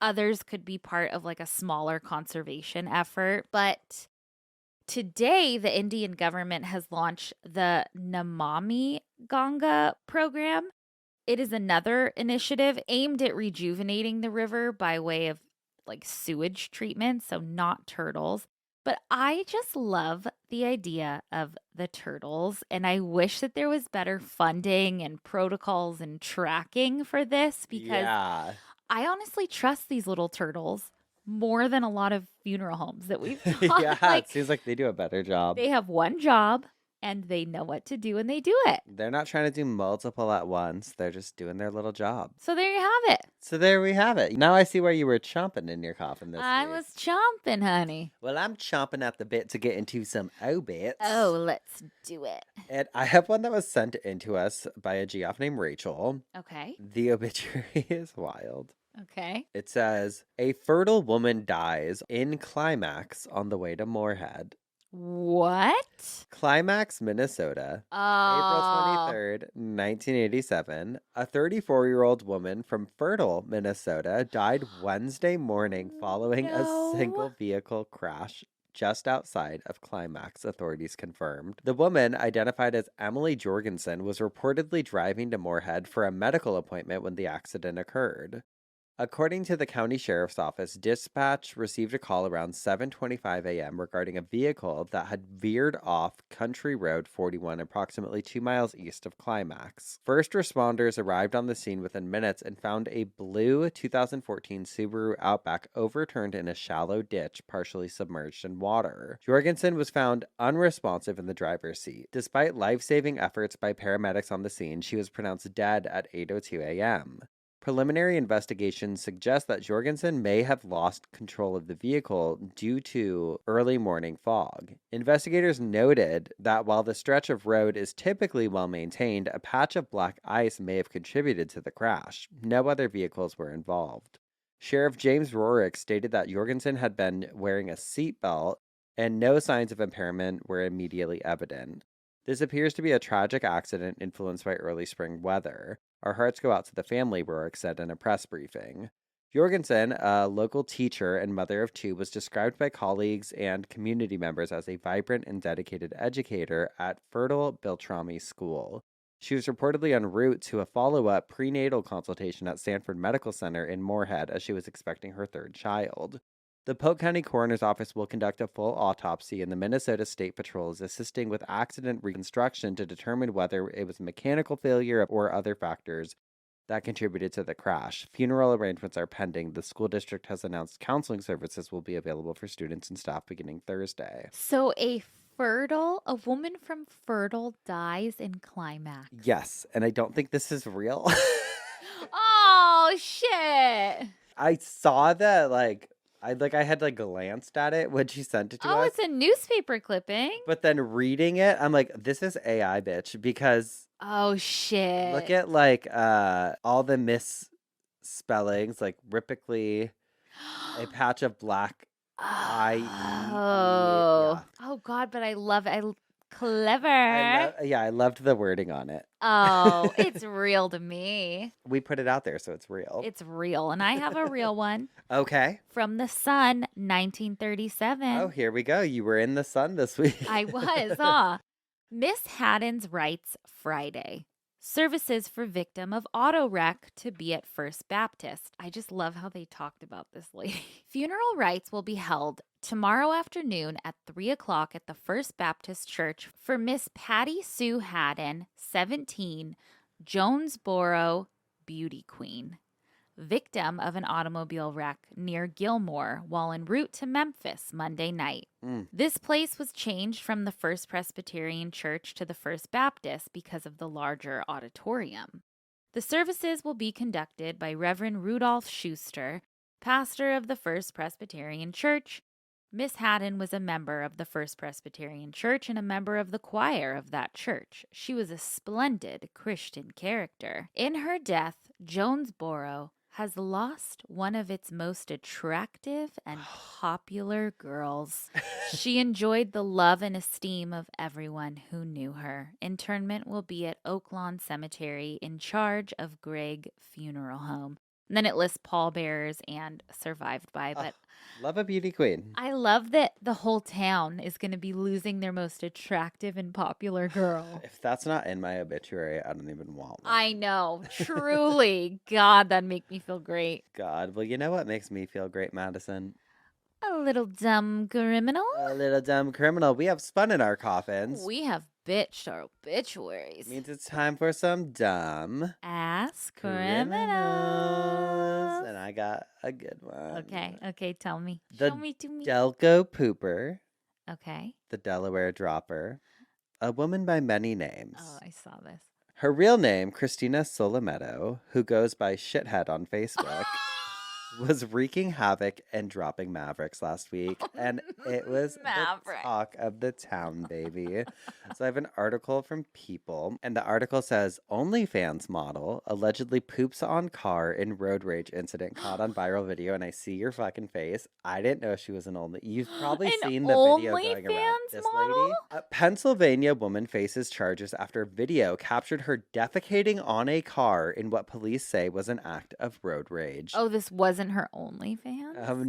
Speaker 2: Others could be part of like a smaller conservation effort. But today, the Indian government has launched the Namami Ganga program. It is another initiative aimed at rejuvenating the river by way of like sewage treatment, so not turtles. But I just love the idea of the turtles, and I wish that there was better funding and protocols and tracking for this because
Speaker 1: Yeah.
Speaker 2: I honestly trust these little turtles more than a lot of funeral homes that we've done.
Speaker 1: Yeah,
Speaker 2: Like,
Speaker 1: it seems like they do a better job.
Speaker 2: they have one job and they know what to do and they do it.
Speaker 1: They're not trying to do multiple at once. They're just doing their little job.
Speaker 2: So there you have it.
Speaker 1: So there we have it. Now I see where you were chomping in your coffin this
Speaker 2: I
Speaker 1: week.
Speaker 2: was chomping, honey.
Speaker 1: Well, I'm chomping at the bit to get into some obits.
Speaker 2: Oh, let's do it.
Speaker 1: And I have one that was sent in to us by a geoff named Rachel.
Speaker 2: Okay.
Speaker 1: The obituary is wild.
Speaker 2: Okay.
Speaker 1: It says, a fertile woman dies in climax on the way to Moorhead.
Speaker 2: What?
Speaker 1: Climax, Minnesota.
Speaker 2: Oh.
Speaker 1: April 23rd, 1987. A 34-year-old woman from Fertile, Minnesota died Wednesday morning following
Speaker 2: No.
Speaker 1: a single vehicle crash just outside of Climax, authorities confirmed. The woman, identified as Emily Jorgensen, was reportedly driving to Moorhead for a medical appointment when the accident occurred. According to the county sheriff's office, dispatch received a call around 7:25 a.m. regarding a vehicle that had veered off Country Road 41 approximately 2 miles east of Climax. First responders arrived on the scene within minutes and found a blue 2014 Subaru Outback overturned in a shallow ditch partially submerged in water. Jorgensen was found unresponsive in the driver's seat. Despite life-saving efforts by paramedics on the scene, she was pronounced dead at 8:02 a.m. Preliminary investigations suggest that Jorgensen may have lost control of the vehicle due to early morning fog. Investigators noted that while the stretch of road is typically well maintained, a patch of black ice may have contributed to the crash. No other vehicles were involved. Sheriff James Rorick stated that Jorgensen had been wearing a seatbelt and no signs of impairment were immediately evident. This appears to be a tragic accident influenced by early spring weather. Our hearts go out to the family, Rorick said in a press briefing. Jorgensen, a local teacher and mother of two, was described by colleagues and community members as a vibrant and dedicated educator at Fertile Beltrami School. She was reportedly en route to a follow-up prenatal consultation at Sanford Medical Center in Moorhead as she was expecting her third child. The Polk County Coroner's Office will conduct a full autopsy, and the Minnesota State Patrol is assisting with accident reconstruction to determine whether it was mechanical failure or other factors that contributed to the crash. Funeral arrangements are pending. The school district has announced counseling services will be available for students and staff beginning Thursday.
Speaker 2: So a woman from Fertile dies in climax.
Speaker 1: Yes, and I don't think this is real.
Speaker 2: Oh, shit.
Speaker 1: I saw that, I had glanced at it when she sent it to
Speaker 2: Oh,
Speaker 1: us.
Speaker 2: it's a newspaper clipping.
Speaker 1: But then reading it, I'm like, this is AI, bitch, because
Speaker 2: Oh, shit.
Speaker 1: look at all the misspellings, like ripically, a patch of black eye.
Speaker 2: Oh. Oh, God, but I love it. Clever.
Speaker 1: I loved the wording on it.
Speaker 2: Oh, it's real to me.
Speaker 1: We put it out there, so it's real.
Speaker 2: It's real. And I have a real one.
Speaker 1: Okay.
Speaker 2: From The Sun, 1937.
Speaker 1: Oh, here we go. You were in the sun this week.
Speaker 2: I was, huh? Miss Haddon's Rights Friday. Services for victim of auto wreck to be at First Baptist. I just love how they talked about this lady. Funeral rites will be held tomorrow afternoon at 3 o'clock at the First Baptist Church for Miss Patty Sue Haddon, 17, Jonesboro Beauty Queen, victim of an automobile wreck near Gilmore while en route to Memphis Monday night. This place was changed from the First Presbyterian Church to the First Baptist because of the larger auditorium. The services will be conducted by Reverend Rudolph Schuster, pastor of the First Presbyterian Church. Miss Haddon was a member of the First Presbyterian Church and a member of the choir of that church. She was a splendid Christian character. In her death, Jonesboro has lost one of its most attractive and popular girls. She enjoyed the love and esteem of everyone who knew her. Interment will be at Oaklawn Cemetery in charge of Gregg Funeral Home. And then it lists pallbearers and survived by, but
Speaker 1: love a beauty queen.
Speaker 2: I love that the whole town is going to be losing their most attractive and popular girl.
Speaker 1: If that's not in my obituary, I don't even want one.
Speaker 2: I know, truly. God, that'd make me feel great.
Speaker 1: God, well, you know what makes me feel great, Madison?
Speaker 2: A little dumb criminal.
Speaker 1: A little dumb criminal. We have spun in our coffins.
Speaker 2: We have bitched our obituaries.
Speaker 1: Means it's time for some dumb
Speaker 2: Ass
Speaker 1: criminals.
Speaker 2: criminals.
Speaker 1: And I got a good one.
Speaker 2: Okay, tell me.
Speaker 1: The
Speaker 2: Show me to me.
Speaker 1: Delco Pooper,
Speaker 2: Okay.
Speaker 1: the Delaware Dropper, a woman by many names.
Speaker 2: Oh, I saw this.
Speaker 1: Her real name, Christina Solometto, who goes by Shithead on Facebook, was wreaking havoc and dropping Mavericks last week, and it was the
Speaker 2: Maverick.
Speaker 1: talk of the town, baby. So I have an article from People, and the article says, OnlyFans model allegedly poops on car in road rage incident caught on viral video, and I see your fucking face. I didn't know she was an only. You've probably
Speaker 2: An
Speaker 1: seen the video going
Speaker 2: OnlyFans
Speaker 1: around. This
Speaker 2: model?
Speaker 1: lady, a Pennsylvania woman faces charges after video captured her defecating on a car in what police say was an act of road rage.
Speaker 2: Oh, this wasn't her OnlyFans?
Speaker 1: Oh,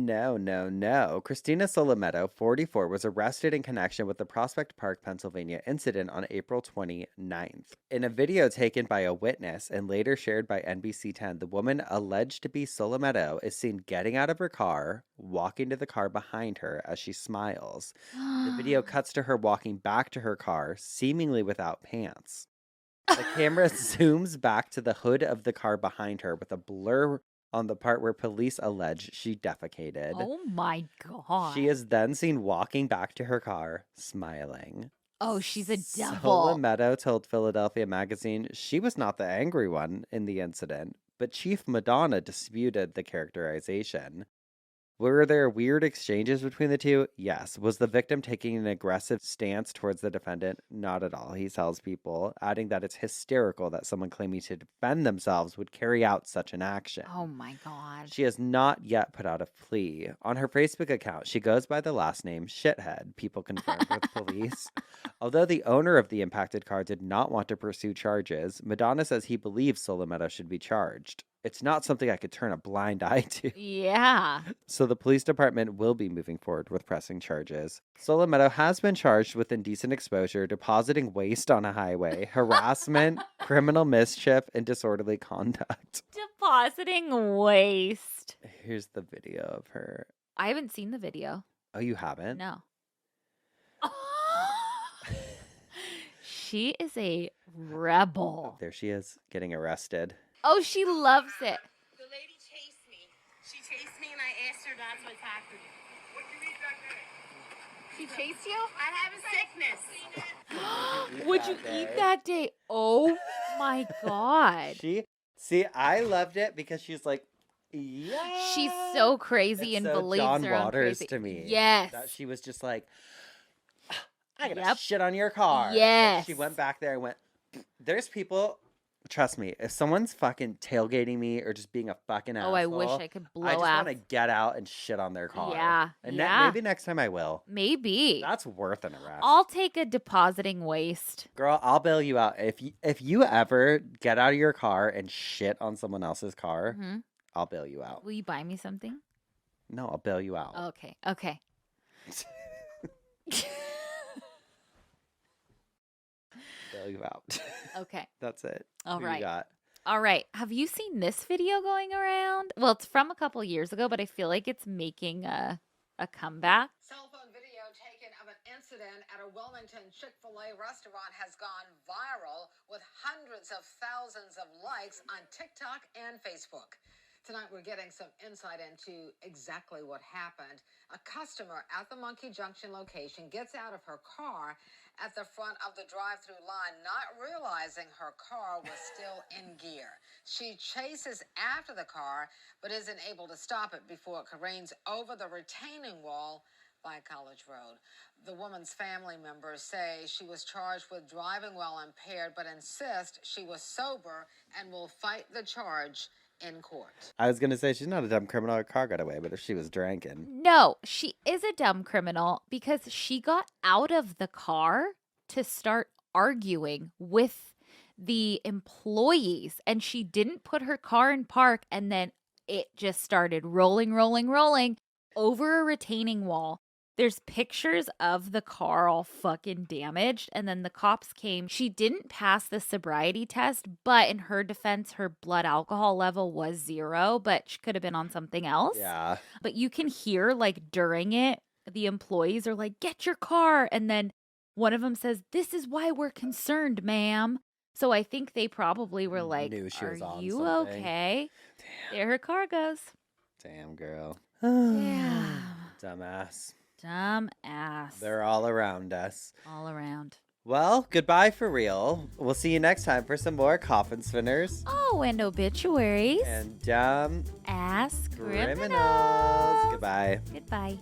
Speaker 1: no. Christina Solometto, 44, was arrested in connection with the Prospect Park, Pennsylvania incident on April 29th. In a video taken by a witness and later shared by NBC 10, the woman alleged to be Solometto is seen getting out of her car, walking to the car behind her as she smiles. The video cuts to her walking back to her car, seemingly without pants. The camera zooms back to the hood of the car behind her with a blur on the part where police allege she defecated.
Speaker 2: Oh my God.
Speaker 1: She is then seen walking back to her car, smiling.
Speaker 2: Oh, she's a devil.
Speaker 1: Solometto told Philadelphia Magazine she was not the angry one in the incident, but Chief Madonna disputed the characterization. Were there weird exchanges between the two? Yes. Was the victim taking an aggressive stance towards the defendant? Not at all, he tells People, adding that it's hysterical that someone claiming to defend themselves would carry out such an action.
Speaker 2: Oh my God.
Speaker 1: She has not yet put out a plea. On her Facebook account, she goes by the last name Shithead, People confirmed with police. Although the owner of the impacted car did not want to pursue charges, Madonna says he believes Solometto should be charged. It's not something I could turn a blind eye to.
Speaker 2: Yeah.
Speaker 1: So the police department will be moving forward with pressing charges. Solimetto has been charged with indecent exposure, depositing waste on a highway, harassment, criminal mischief, and disorderly conduct.
Speaker 2: Depositing waste.
Speaker 1: Here's the video of her.
Speaker 2: I haven't seen the video.
Speaker 1: Oh, you haven't?
Speaker 2: No. She is a rebel.
Speaker 1: There she is, getting arrested.
Speaker 2: Oh, she loves it.
Speaker 3: The lady chased me. She chased me and I asked her not to attack me. What'd you eat that day? She chased you? I have a sickness.
Speaker 2: Would you eat that day? Oh my God.
Speaker 1: I loved it because she's like, yeah.
Speaker 2: She's so crazy and
Speaker 1: so
Speaker 2: believes
Speaker 1: John
Speaker 2: her own
Speaker 1: Waters
Speaker 2: crazy.
Speaker 1: to me.
Speaker 2: Yes.
Speaker 1: That she was just like, I gotta
Speaker 2: Yep.
Speaker 1: shit on your car.
Speaker 2: Yes.
Speaker 1: And she went back there and went, there's people, trust me, if someone's fucking tailgating me or just being a fucking asshole.
Speaker 2: Oh, I wish I could blow
Speaker 1: I just
Speaker 2: out.
Speaker 1: want to get out and shit on their car.
Speaker 2: Yeah,
Speaker 1: And
Speaker 2: yeah.
Speaker 1: maybe next time I will.
Speaker 2: Maybe.
Speaker 1: That's worth an arrest.
Speaker 2: I'll take a depositing waste.
Speaker 1: Girl, I'll bail you out. If you ever get out of your car and shit on someone else's car,
Speaker 2: Mhm.
Speaker 1: I'll bail you out.
Speaker 2: Will you buy me something?
Speaker 1: No, I'll bail you out.
Speaker 2: Okay. Okay.
Speaker 1: Bail you out.
Speaker 2: Okay.
Speaker 1: That's it.
Speaker 2: All
Speaker 1: Who
Speaker 2: right.
Speaker 1: You got?
Speaker 2: All right. Have you seen this video going around? Well, it's from a couple years ago, but I feel like it's making a comeback.
Speaker 4: Cell phone video taken of an incident at a Wilmington Chick-fil-A restaurant has gone viral with hundreds of thousands of likes on TikTok and Facebook. Tonight, we're getting some insight into exactly what happened. A customer at the Monkey Junction location gets out of her car at the front of the drive-through line, not realizing her car was still in gear. She chases after the car, but isn't able to stop it before it careens over the retaining wall by College Road. The woman's family members say she was charged with driving while impaired, but insist she was sober and will fight the charge in court.
Speaker 1: I was going to say she's not a dumb criminal. Her car got away, but if she was drinking.
Speaker 2: No, she is a dumb criminal because she got out of the car to start arguing with the employees, and she didn't put her car in park, and then it just started rolling over a retaining wall. There's pictures of the car all fucking damaged, and then the cops came. She didn't pass the sobriety test, but in her defense, her blood alcohol level was 0, but she could have been on something else.
Speaker 1: Yeah.
Speaker 2: But you can hear, like, during it, the employees are like, get your car. And then one of them says, this is why we're concerned, ma'am. So I think they probably were like,
Speaker 1: Knew she was
Speaker 2: are
Speaker 1: on
Speaker 2: you
Speaker 1: something.
Speaker 2: okay?
Speaker 1: Damn.
Speaker 2: There her car goes.
Speaker 1: Damn, girl.
Speaker 2: Yeah.
Speaker 1: Dumbass.
Speaker 2: Dumb ass.
Speaker 1: They're all around us.
Speaker 2: all around.
Speaker 1: Well, goodbye for real. We'll see you next time for some more coffin spinners
Speaker 2: Oh, and obituaries.
Speaker 1: and dumb
Speaker 2: Ass criminals.
Speaker 1: criminals. Goodbye.
Speaker 2: Goodbye.